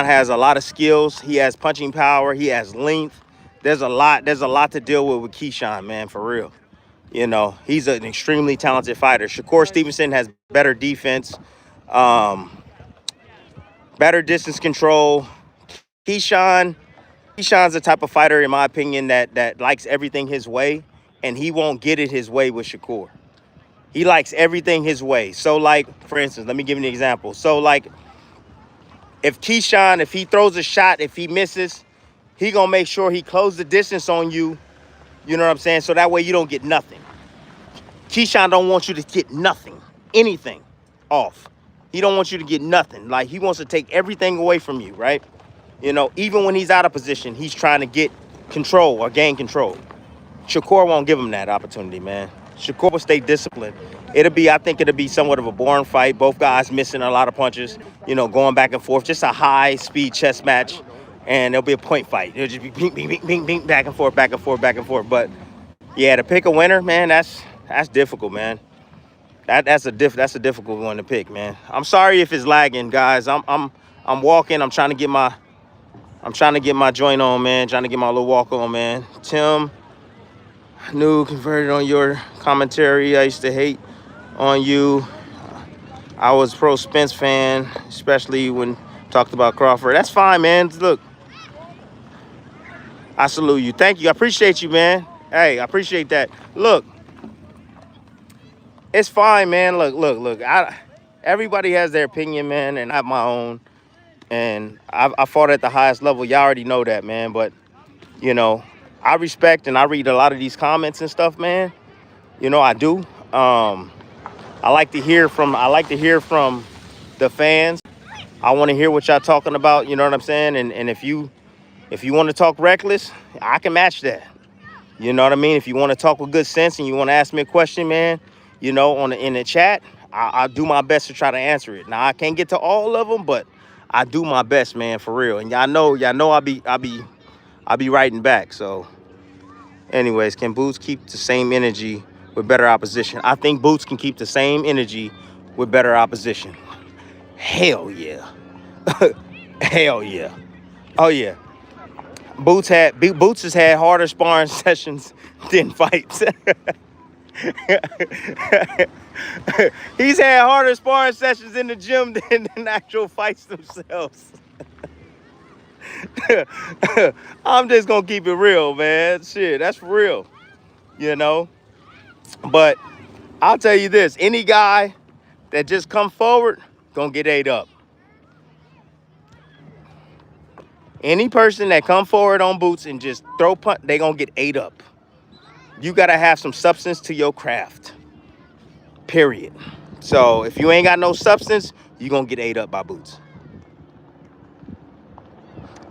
has a lot of skills. He has punching power. He has length. There's a lot to deal with Keyshawn, man, for real. You know, he's an extremely talented fighter. Shakur Stevenson has better defense, better distance control. Keyshawn's the type of fighter, in my opinion, that likes everything his way, and he won't get it his way with Shakur. He likes everything his way. So, like, for instance, let me give you an example. So, like, if Keyshawn, if he throws a shot, if he misses, he gonna make sure he closes the distance on you. You know what I'm saying? So that way you don't get nothing. Keyshawn don't want you to get nothing, anything off. He don't want you to get nothing. Like, he wants to take everything away from you, right? You know, even when he's out of position, he's trying to get control or gain control. Shakur won't give him that opportunity, man. Shakur will stay disciplined. I think it'll be somewhat of a boring fight. Both guys missing a lot of punches, you know, going back and forth. Just a high-speed chess match, and it'll be a point fight. It'll just be bing, bing, bing, bing, bing, back and forth, back and forth, back and forth. But, yeah, to pick a winner, man, that's difficult, man. That's a difficult one to pick, man. I'm sorry if it's lagging, guys. I'm walking. I'm trying to get my joint on, man. Trying to get my little walk on, man. Tim, new converted on your commentary. I used to hate on you. I was pro Spence fan, especially when talked about Crawford. That's fine, man. Look, I salute you. Thank you. I appreciate you, man. Hey, I appreciate that. Look, it's fine, man. Look. Everybody has their opinion, man, and I have my own. And I fought at the highest level. Y'all already know that, man. But, you know, I respect and I read a lot of these comments and stuff, man. You know, I do. I like to hear from the fans. I want to hear what y'all talking about. You know what I'm saying? And if you want to talk reckless, I can match that. You know what I mean? If you want to talk with good sense and you want to ask me a question, man, you know, in the chat, I'll do my best to try to answer it. Now, I can't get to all of them, but I do my best, man, for real. And y'all know I'll be writing back. So, anyways, can Boots keep the same energy with better opposition? I think Boots can keep the same energy with better opposition. Hell yeah. Hell yeah. Oh yeah. Boots has had harder sparring sessions than fights. He's had harder sparring sessions in the gym than actual fights themselves. I'm just gonna keep it real, man. Shit, that's for real. You know? But I'll tell you this, any guy that just come forward, gonna get ate up. Any person that come forward on Boots and just throw punch, they gonna get ate up. You gotta have some substance to your craft. Period. So if you ain't got no substance, you gonna get ate up by Boots.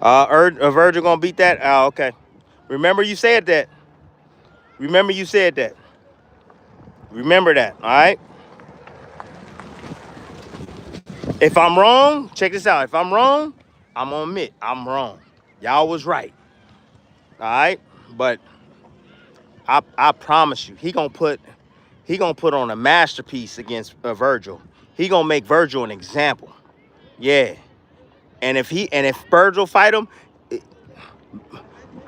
Virgil gonna beat that? Oh, okay. Remember you said that. Remember you said that. Remember that, all right? If I'm wrong, check this out. If I'm wrong, I'm gonna admit I'm wrong. Y'all was right, all right? But I promise you, he gonna put on a masterpiece against Virgil. He gonna make Virgil an example. Yeah. And if Virgil fight him,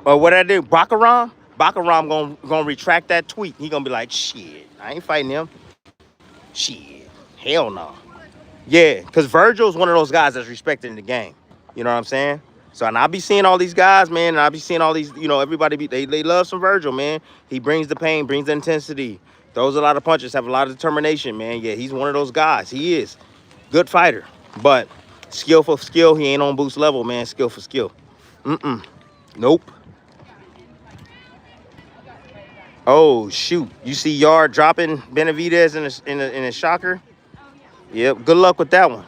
or what I do, Baccaram gonna retract that tweet. He gonna be like, shit, I ain't fighting him. Shit, hell no. Yeah, because Virgil's one of those guys that's respected in the game. You know what I'm saying? So, and I be seeing all these guys, man, and I be seeing all these, everybody, they love some Virgil, man. He brings the pain, brings the intensity, throws a lot of punches, have a lot of determination, man. Yeah, he's one of those guys. He is. Good fighter. But skill for skill, he ain't on Boots level, man. Skill for skill. Nope. Oh, shoot. You see Yard dropping Benavidez in a shocker? Yep. Good luck with that one.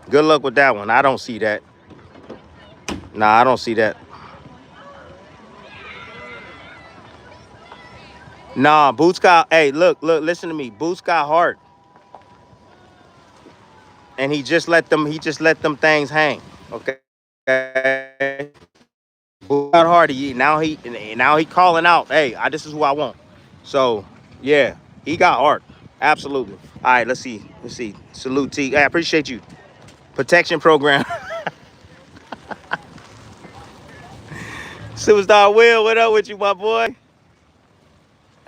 Good luck with that one. I don't see that. Nah, I don't see that. Nah, Boots got, hey, look, listen to me. Boots got heart. And he just let them things hang. Okay. Boots got heart. Now he calling out, hey, this is who I want. So, yeah, he got heart. Absolutely. All right, let's see. Salute T. Hey, I appreciate you. Protection program. Superstar Will, what up with you, my boy?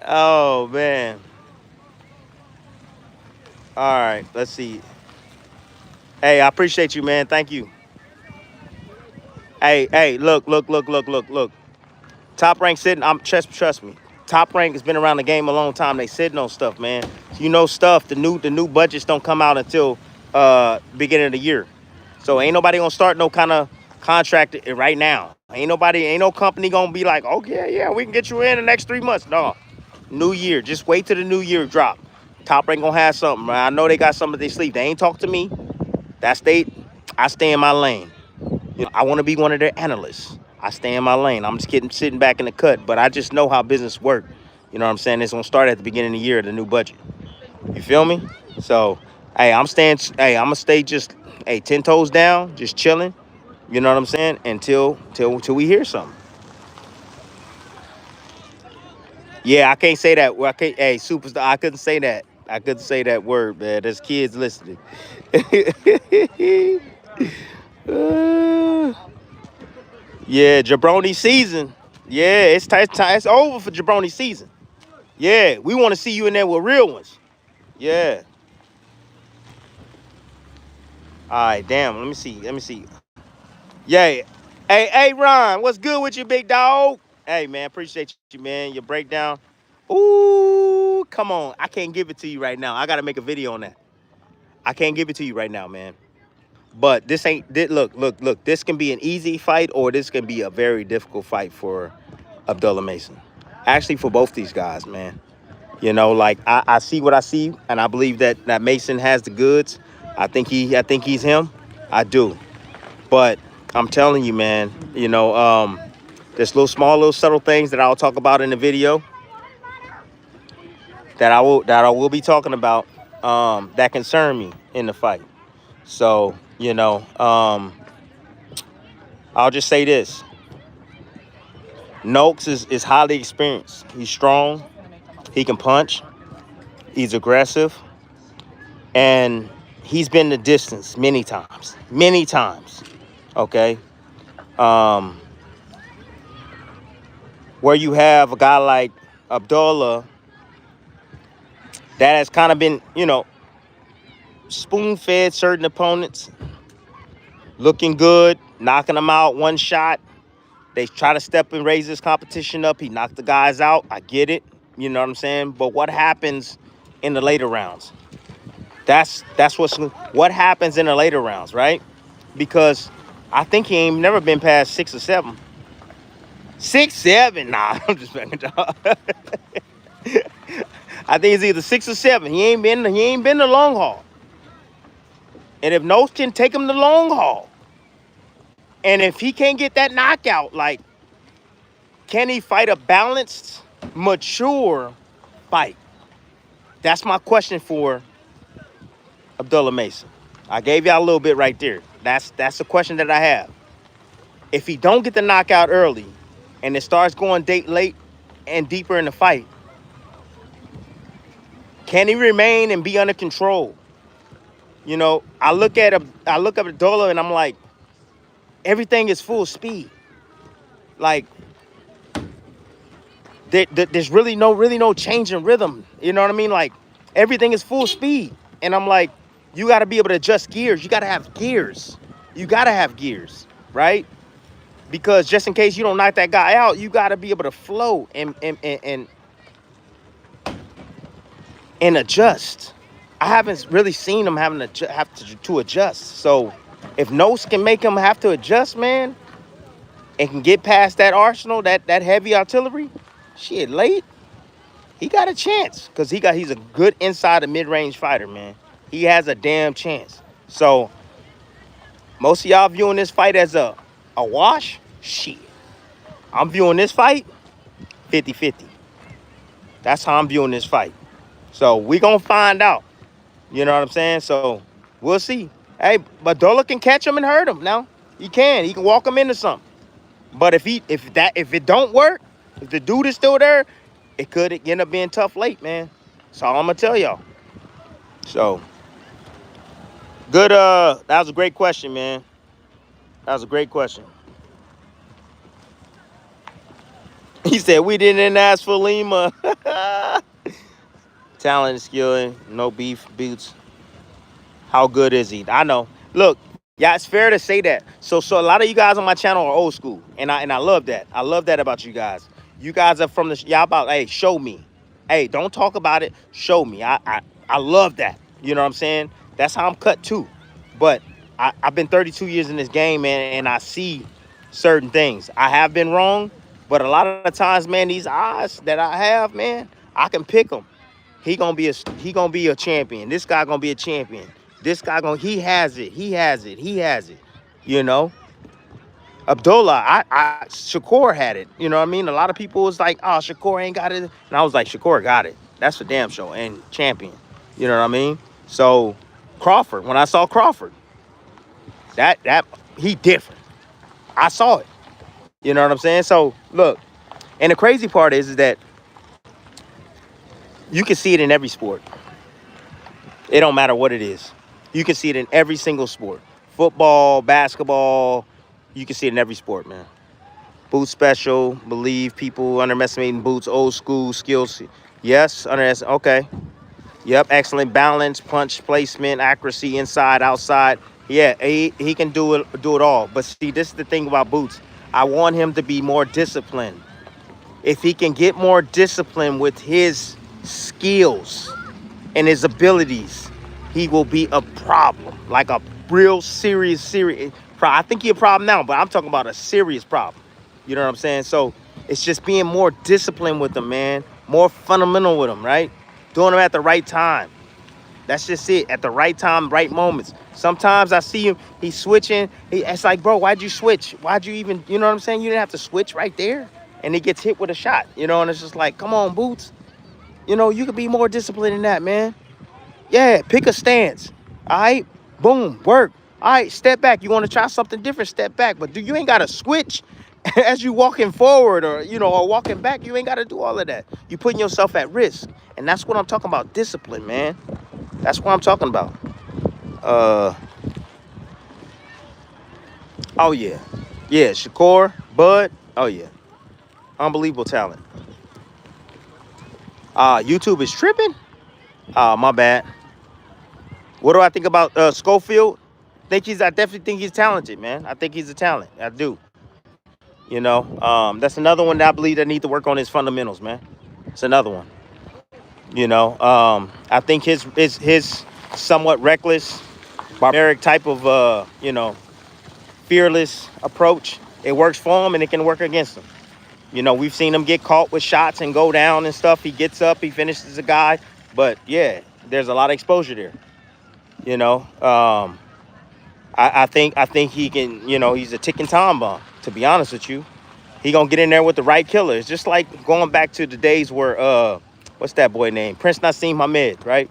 Oh, man. All right, let's see. Hey, I appreciate you, man. Thank you. Hey, look. Top Rank sitting, trust me. Top Rank has been around the game a long time. They sitting on stuff, man. You know stuff, the new budgets don't come out until beginning of the year. So ain't nobody gonna start no kind of contract right now. Ain't no company gonna be like, oh yeah, we can get you in the next 3 months. No. New year. Just wait till the new year drop. Top Rank gonna have something, man. I know they got something they sleep. They ain't talk to me. I stay in my lane. I want to be one of their analysts. I stay in my lane. I'm just sitting back in the cut, but I just know how business work. You know what I'm saying? It's gonna start at the beginning of the year, the new budget. You feel me? So, hey, I'm gonna stay just 10 toes down, just chilling. You know what I'm saying? Until we hear something. Yeah, I can't say that. Well, I can't. Hey, superstar, I couldn't say that. I couldn't say that word, man. There's kids listening. Yeah, jabroni season. Yeah, it's over for jabroni season. Yeah, we want to see you in there with real ones. Yeah. All right, damn. Let me see. Yeah. Hey, Ron, what's good with you, big dog? Hey, man, appreciate you, man. Your breakdown. Ooh, come on. I can't give it to you right now. I got to make a video on that. I can't give it to you right now, man. But this ain't, look. This can be an easy fight or this can be a very difficult fight for Abdullah Mason. Actually, for both these guys, man. You know, like I see what I see, and I believe that Mason has the goods. I think he's him. I do. But I'm telling you, man, there's little subtle things that I'll talk about in the video that I will be talking about that concern me in the fight. So, I'll just say this. Noakes is highly experienced. He's strong. He can punch. He's aggressive. And he's been the distance many times. Many times. Okay. Um, where you have a guy like Abdullah that has kind of been, spoon-fed certain opponents, looking good, knocking them out one shot. They try to step and raise this competition up. He knocked the guys out. I get it. You know what I'm saying? But what happens in the later rounds? That's what happens in the later rounds, right? Because I think he ain't never been past 6 or 7. 6, 7. Nah, I'm just making dog. I think it's either 6 or 7. He ain't been the long haul. And if Nose can take him the long haul, and if he can't get that knockout, like, can he fight a balanced, mature fight? That's my question for Abdullah Mason. I gave y'all a little bit right there. That's the question that I have. If he don't get the knockout early, and it starts going late and deeper in the fight, can he remain and be under control? I look at Abdullah and I'm like, everything is full speed. Like, there's really no change in rhythm. You know what I mean? Like, everything is full speed. And I'm like, you got to be able to adjust gears. You got to have gears. Right? Because just in case you don't knock that guy out, you got to be able to flow and adjust. I haven't really seen him having to have to adjust. So if Nose can make him have to adjust, man, and can get past that arsenal, that heavy artillery, shit, late, he got a chance. Because he's a good inside and mid-range fighter, man. He has a damn chance. So most of y'all viewing this fight as a wash? Shit. I'm viewing this fight 50-50. That's how I'm viewing this fight. So we gonna find out. You know what I'm saying? So we'll see. Hey, but Abdullah can catch him and hurt him now. He can walk him into something. But if it don't work, if the dude is still there, it could end up being tough late, man. That's all I'm gonna tell y'all. So good. That was a great question, man. That was a great question. He said we didn't ask for Lima. Talent and skill, no beef, boots. How good is he? I know. Look, yeah, it's fair to say that. So a lot of you guys on my channel are old school, and I love that. I love that about you guys. You guys are from y'all about, hey, show me. Hey, don't talk about it. Show me. I love that. You know what I'm saying? That's how I'm cut too. But I've been 32 years in this game, man, and I see certain things. I have been wrong, but a lot of the times, man, these odds that I have, man, I can pick them. He gonna be a champion. This guy gonna be a champion. This guy he has it. You know, Abdullah, Shakur had it. You know what I mean? A lot of people was like, oh, Shakur ain't got it. And I was like, Shakur got it. That's for damn sure. And champion. You know what I mean? So Crawford, when I saw Crawford, that he different. I saw it. You know what I'm saying? So look, and the crazy part is that you can see it in every sport. It don't matter what it is. You can see it in every single sport. Football, basketball, you can see it in every sport, man. Boot special, believe people underestimating Boots, old school skills. Yes, okay. Yep, excellent balance, punch placement, accuracy, inside, outside. Yeah, he can do it all. But see, this is the thing about Boots. I want him to be more disciplined. If he can get more disciplined with his skills and his abilities, he will be a problem, like a real serious. I think he's a problem now, but I'm talking about a serious problem. You know what I'm saying? So it's just being more disciplined with him, man. More fundamental with him, right? Doing them at the right time. That's just it. At the right time, right moments. Sometimes I see him, he's switching. It's like, bro, why'd you switch? Why'd you even, you know what I'm saying? You didn't have to switch right there. And he gets hit with a shot, you know, and it's just like, come on, Boots. You know, you could be more disciplined than that, man. Yeah, pick a stance. All right, boom, work. All right, step back. You want to try something different, step back. But you ain't got to switch as you walking forward or walking back. You ain't got to do all of that. You putting yourself at risk. And that's what I'm talking about, discipline, man. That's what I'm talking about. Uh, oh yeah, yeah. Shakur, Bud. Oh yeah, unbelievable talent. YouTube is tripping. My bad. What do I think about Schofield? I definitely think he's talented, man. I think he's a talent. I do. You know, that's another one that I believe that need to work on his fundamentals, man. It's another one. You know, I think his somewhat reckless, barbaric type of fearless approach. It works for him and it can work against him. You know, we've seen him get caught with shots and go down and stuff. He gets up, he finishes a guy, but yeah, there's a lot of exposure there. You know, I think he can. You know, he's a ticking time bomb. To be honest with you, he gonna get in there with the right killer. It's just like going back to the days where what's that boy name? Prince Nassim Hamed, right?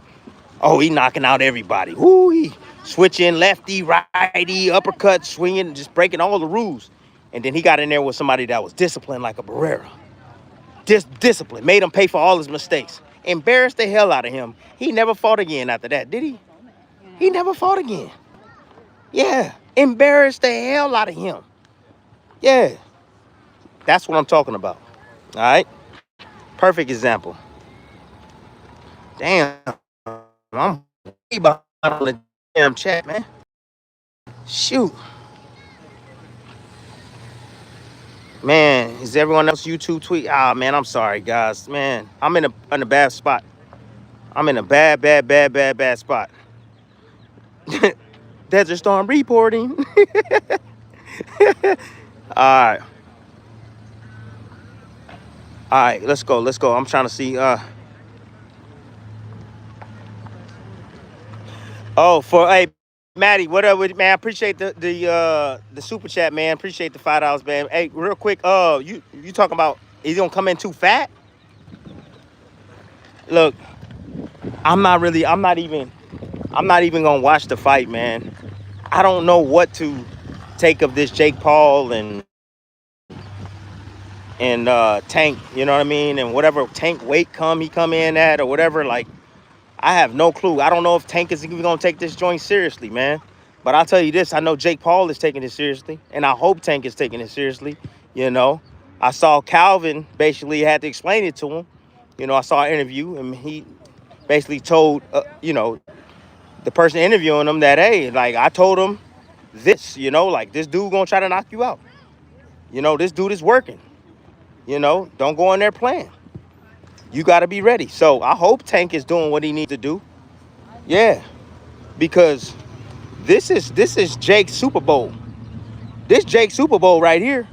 Oh, he knocking out everybody. Woo, he switching lefty, righty, uppercut, swinging, just breaking all the rules. And then he got in there with somebody that was disciplined like a Barrera. Discipline made him pay for all his mistakes. Embarrassed the hell out of him. He never fought again after that, did he? He never fought again. Yeah, embarrassed the hell out of him. Yeah, that's what I'm talking about. All right, perfect example. Damn, I'm about the damn chat, man. Shoot, man, is everyone else YouTube tweet? Ah, man, I'm sorry, guys. Man, I'm in a bad spot. I'm in a bad spot. Desert Storm reporting. All right, all right, let's go. Let's go. I'm trying to see. Oh, for hey, Maddie, what up with man? I appreciate the super chat, man. Appreciate the $5, man. Hey, real quick, you talking about he's gonna come in too fat? Look, I'm not even gonna watch the fight, man. I don't know what to take of this Jake Paul and Tank, you know what I mean? And whatever Tank weight he come in at or whatever, like I have no clue. I don't know if Tank is even gonna take this joint seriously, man. But I'll tell you this, I know Jake Paul is taking it seriously, and I hope Tank is taking it seriously. You know, I saw Calvin basically had to explain it to him. You know, I saw an interview, and he basically told, the person interviewing him that, hey, like I told him this, like this dude gonna try to knock you out. You know, this dude is working. You know, don't go in there playing. You got to be ready. So I hope Tank is doing what he needs to do. Yeah, because this is Jake's Super Bowl. This Jake's Super Bowl right here.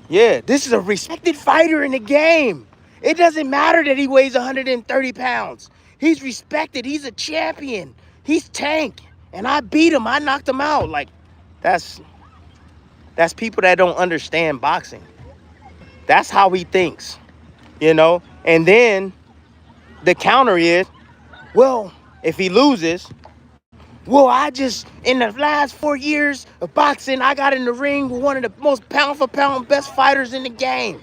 Yeah, this is a respected fighter in the game. It doesn't matter that he weighs 130 pounds. He's respected. He's a champion. He's Tank. And I beat him. I knocked him out. Like, that's people that don't understand boxing. That's how he thinks, And then the counter is, well, if he loses, well, in the last 4 years of boxing, I got in the ring with one of the most pound for pound best fighters in the game.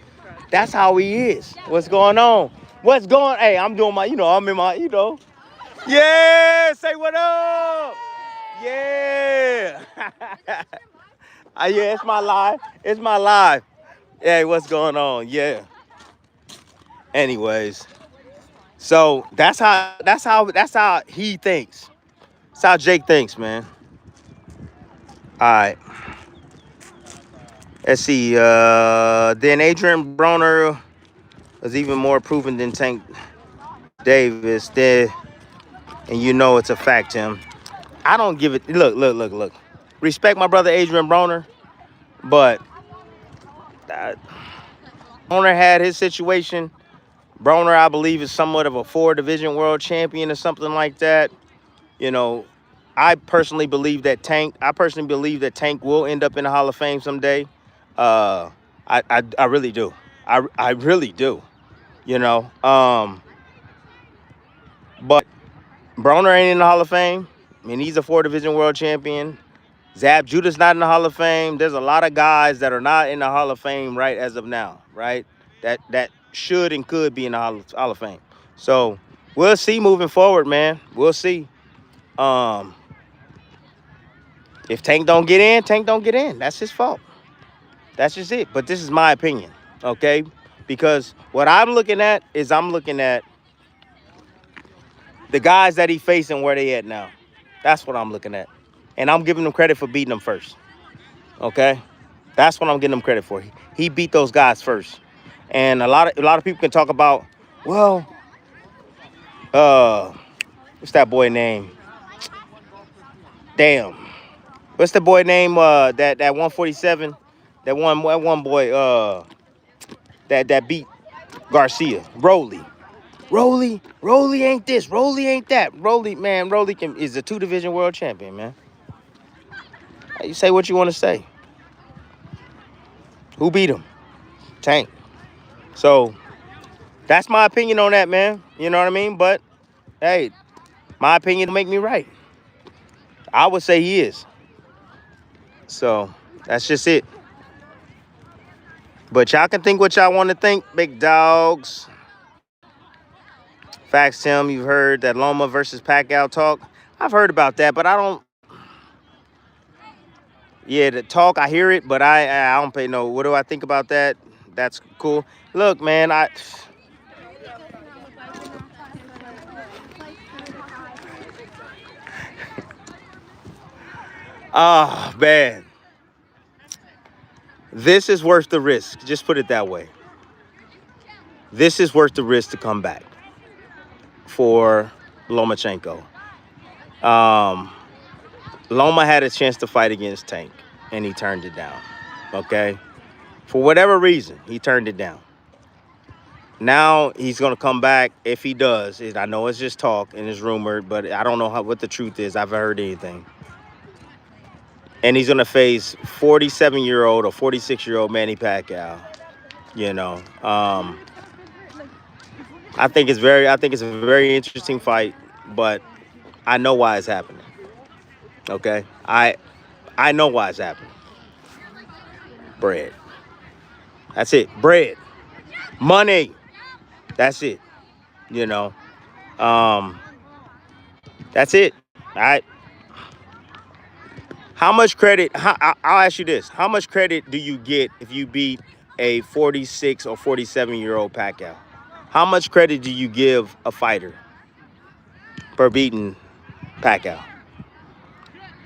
That's how he is. What's going on? Hey, I'm doing I'm in my, Yeah, say what up. Yeah. Yeah, it's my live. It's my live. Hey, what's going on? Yeah. Anyways, so that's how he thinks. That's how Jake thinks, man. All right. Let's see. Then Adrian Broner was even more proven than Tank Davis. There, and it's a fact, Tim. I don't give it. Look. Respect my brother Adrian Broner, but Broner had his situation. Broner, I believe, is somewhat of a 4-division world champion or something like that. I personally believe that Tank will end up in the Hall of Fame someday. I really do. I really do. But Broner ain't in the Hall of Fame. I mean, he's a 4-division world champion. Zab Judah's not in the Hall of Fame. There's a lot of guys that are not in the Hall of Fame right as of now, right? That should and could be in the Hall of Fame. So we'll see moving forward, man. We'll see. If Tank don't get in, Tank don't get in. That's his fault. That's just it. But this is my opinion, okay? Because what I'm looking at is I'm looking at the guys that he facing where they at now. That's what I'm looking at. And I'm giving them credit for beating them first. Okay? That's what I'm giving him credit for. He beat those guys first. And a lot of people can talk about, well, what's that boy name? Damn. What's the boy name? That 147, that one boy that beat Garcia, Rolly. Rolly ain't this, Rolly ain't that. Rolly is a 2-division world champion, man. You say what you want to say. Who beat him? Tank. So that's my opinion on that, man. You know what I mean? But hey, my opinion don't make me right. I would say he is. So that's just it. But y'all can think what y'all want to think, big dogs. Facts, Tim, you've heard that Loma versus Pacquiao talk. I've heard about that, but I don't. Yeah, the talk, I hear it, but I don't pay no. What do I think about that? That's cool. Look, man, man. This is worth the risk. Just put it that way. This is worth the risk to come back for Lomachenko. Loma had a chance to fight against Tank, and he turned it down, okay? For whatever reason, he turned it down. Now he's going to come back. If he does, I know it's just talk and it's rumored, but I don't know what the truth is. I haven't heard anything. And he's going to face 47-year-old or 46-year-old Manny Pacquiao. You know, I think it's a very interesting fight, but I know why it's happening. Okay, I know why it's happening. Bread. That's it. Bread. Money. That's it. You know. That's it. All right. How much credit? I'll ask you this: how much credit do you get if you beat a 46 or 47-year-old Pacquiao? How much credit do you give a fighter for beating Pacquiao?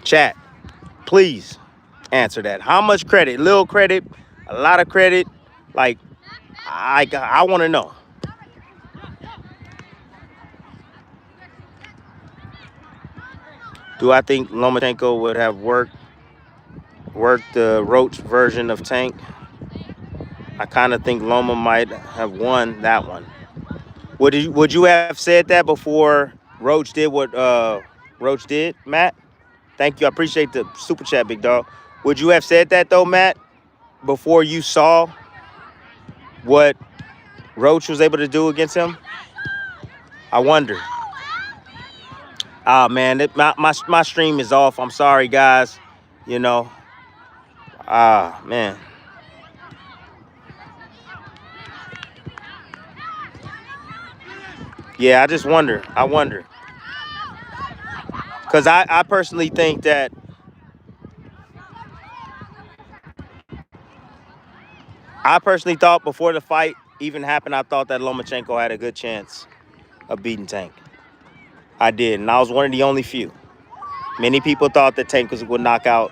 Chat, please answer that. How much credit? Little credit, a lot of credit. Like, I want to know. Do I think Lomachenko would have worked the Roach version of Tank? I kind of think Loma might have won that one. Would you have said that before Roach did what Roach did, Matt? Thank you. I appreciate the super chat, big dog. Would you have said that though, Matt, before you saw what Roach was able to do against him? I wonder. Ah, man, my stream is off. I'm sorry, guys. You know. Ah, man. Yeah, I just wonder. I wonder. Because I personally think that I personally thought before the fight even happened, I thought that Lomachenko had a good chance of beating Tank. I did, and I was one of the only few. Many people thought that Tank would knock out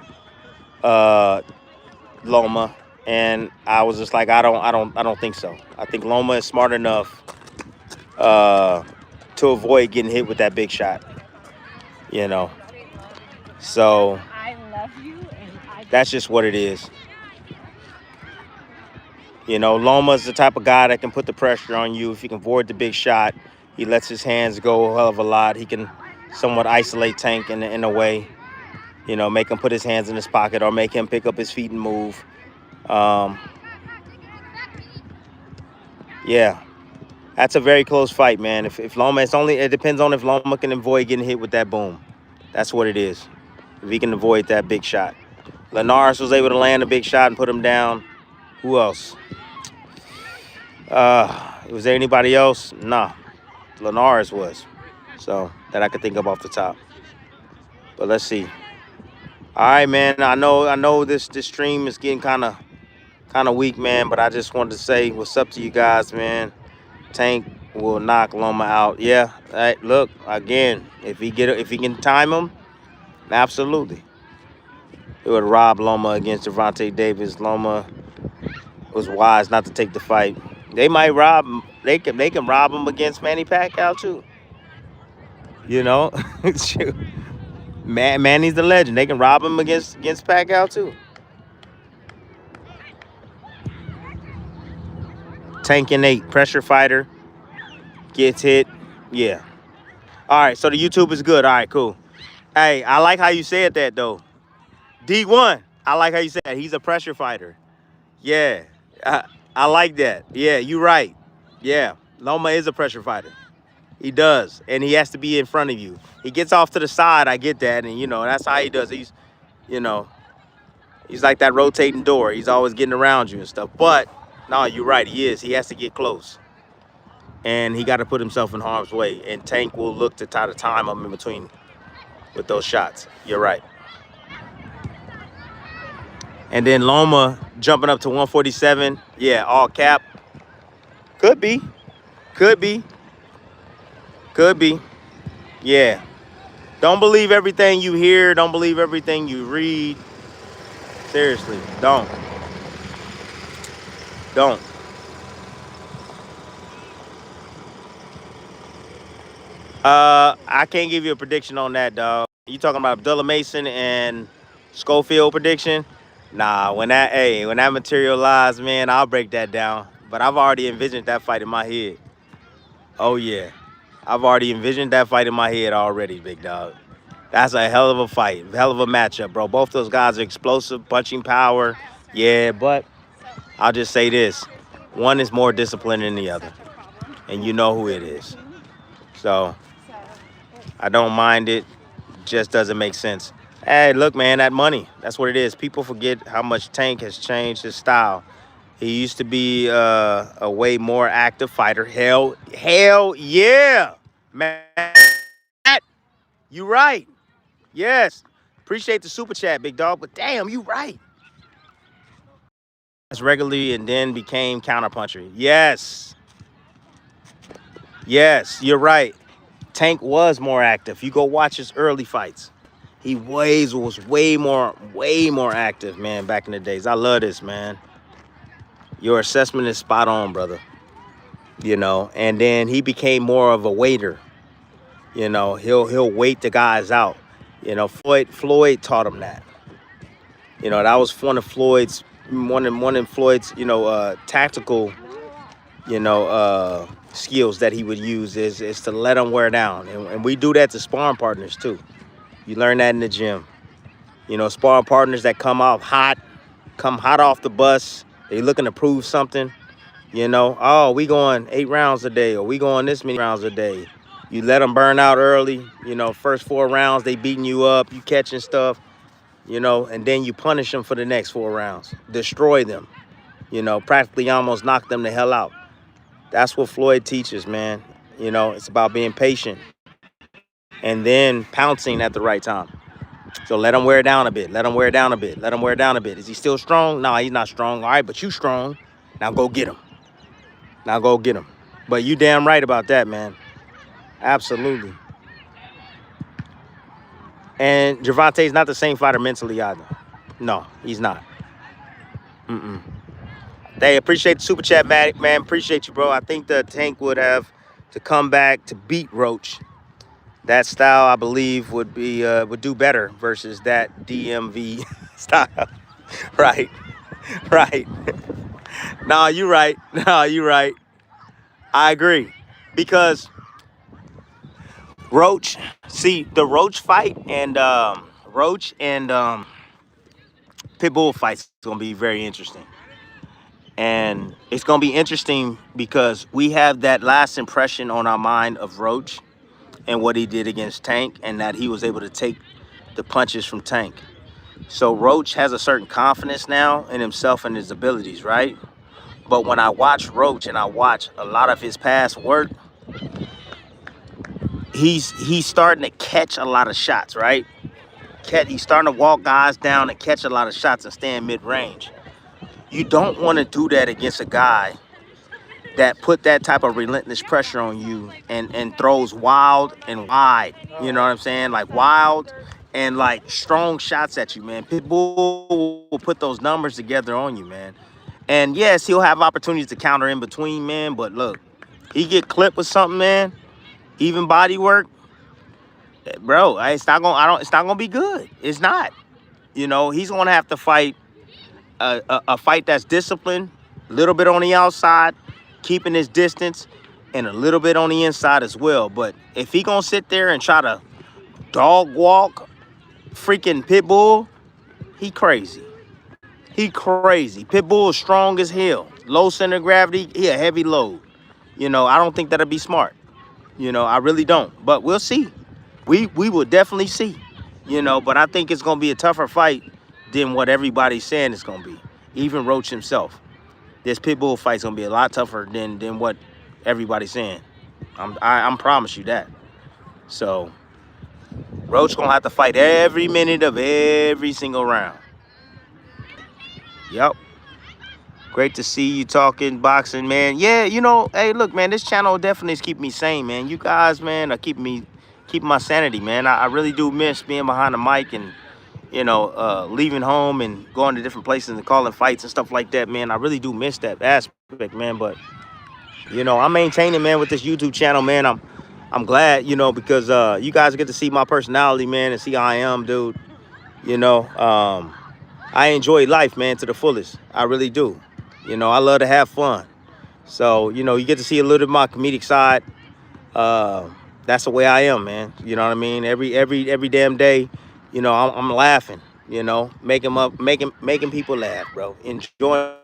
Loma, and I was just like, I don't think so. I think Loma is smart enough to avoid getting hit with that big shot. You know, so that's just what it is. You know, Loma's the type of guy that can put the pressure on you. If he can avoid the big shot, he lets his hands go a hell of a lot. He can somewhat isolate Tank in a way, you know, make him put his hands in his pocket or make him pick up his feet and move. Yeah, that's a very close fight, man. If Loma, it depends on if Loma can avoid getting hit with that boom. That's what it is. If he can avoid that big shot. Linares was able to land a big shot and put him down. Who else? Was there anybody else? Nah. Linares was. So, that I could think of off the top. But let's see. All right, man. I know this stream is getting kind of weak, man. But I just wanted to say what's up to you guys, man. Tank will knock Loma out. Yeah. Hey, look again. If he can time him, absolutely. It would rob Loma against Devontae Davis. Loma was wise not to take the fight. They might rob him. They can rob him against Manny Pacquiao too. You know, Shoot. Manny's the legend. They can rob him against Pacquiao too. Tank and Nate, pressure fighter, gets hit. Yeah. All right. So the YouTube is good. All right. Cool. Hey, I like how you said that though. D1. I like how you said that. He's a pressure fighter. Yeah. I like that. Yeah. You right. Yeah. Loma is a pressure fighter. He does, and he has to be in front of you. He gets off to the side. I get that, and that's how he does. You know, he's like that rotating door. He's always getting around you and stuff. But no, you're right. He is. He has to get close, and he got to put himself in harm's way. And Tank will look to try to time him in between with those shots. You're right. And then Loma jumping up to 147. Yeah, all cap. Could be. Could be. Could be. Yeah. Don't believe everything you hear. Don't believe everything you read. Seriously, don't. Don't. I can't give you a prediction on that, dog. You talking about Abdullah Mason and Schofield prediction? Nah, when that materialized, man, I'll break that down. But I've already envisioned that fight in my head. Oh yeah. I've already envisioned that fight in my head already, big dog. That's a hell of a fight, hell of a matchup, bro. Both those guys are explosive, punching power. Yeah, but I'll just say this. One is more disciplined than the other. And you know who it is. So I don't mind it. Just doesn't make sense. Hey, look, man, that money. That's what it is. People forget how much Tank has changed his style. He used to be a way more active fighter. Hell yeah, man. You right. Yes. Appreciate the super chat, big dog. But damn, you right. Regularly and then became counterpuncher. Yes. Yes, you're right. Tank was more active. You go watch his early fights. He was way more active, man, back in the days. I love this, man. Your assessment is spot on, brother. And then he became more of a waiter. He'll wait the guys out. Floyd taught him that. That was one of Floyd's tactical, skills that he would use is to let them wear down. And we do that to sparring partners too. You learn that in the gym. Sparring partners that come hot off the bus. They looking to prove something. Oh, we going 8 rounds a day, or we going this many rounds a day. You let them burn out early. First 4 rounds, they beating you up, you catching stuff, and then you punish them for the next 4 rounds. Destroy them, practically almost knock them the hell out. That's what Floyd teaches, man. It's about being patient and then pouncing at the right time. So let him wear down a bit. Let him wear down a bit. Let him wear down a bit. Is he still strong? No, he's not strong. All right, but you strong. Now go get him. Now go get him. But you damn right about that, man. Absolutely. And Gervonta's not the same fighter mentally either. No, he's not. They appreciate the super chat, man. Appreciate you, bro. I think the Tank would have to come back to beat Roach. That style, I believe, would do better versus that DMV style. Right. No, you're right. I agree. Because Roach, see, the Roach fight and Roach and Pitbull fight's going to be very interesting. And it's going to be interesting because we have that last impression on our mind of Roach and what he did against Tank, and that he was able to take the punches from Tank. So Roach has a certain confidence now in himself and his abilities, right? But when I watch Roach and I watch a lot of his past work, he's starting to catch a lot of shots, right? he's starting to walk guys down and catch a lot of shots and stay in mid-range. You don't want to do that against a guy that put that type of relentless pressure on you and throws wild and wide. You know what I'm saying? Like wild and like strong shots at you, man. Pitbull will put those numbers together on you, man. And yes, he'll have opportunities to counter in between, man. But look, he get clipped with something, man. Even body work, bro. It's not gonna. It's not gonna be good. It's not. You know, he's gonna have to fight a fight that's disciplined, a little bit on the outside, keeping his distance, and a little bit on the inside as well. But if he gonna sit there and try to dog walk freaking Pitbull, he crazy. He crazy. Pitbull is strong as hell. Low center of gravity. He a heavy load. You know, I don't think that'll be smart. You know, I really don't. But we'll see. We will definitely see. You know, but I think it's gonna be a tougher fight than what everybody's saying it's gonna be. Even Roach himself. This Pitbull fight's gonna be a lot tougher than what everybody's saying. I'm promise you that. So Roach gonna have to fight every minute of every single round. Yep. Great to see you talking boxing, man. Yeah, you know, hey, look, man, this channel definitely is keeping me sane, man. You guys, man, are keeping my sanity, man. I really do miss being behind the mic and, you know, leaving home and going to different places and calling fights and stuff like that, man. I really do miss that aspect, man. But, you know, I'm maintaining, man, with this YouTube channel, man. I'm glad, you know, because you guys get to see my personality, man, and see how I am, dude. You know, I enjoy life, man, to the fullest. I really do. You know, I love to have fun. So, you know, you get to see a little bit of my comedic side. That's the way I am, man. You know what I mean? Every damn day, you know, I'm laughing, you know, making people laugh, bro. Enjoying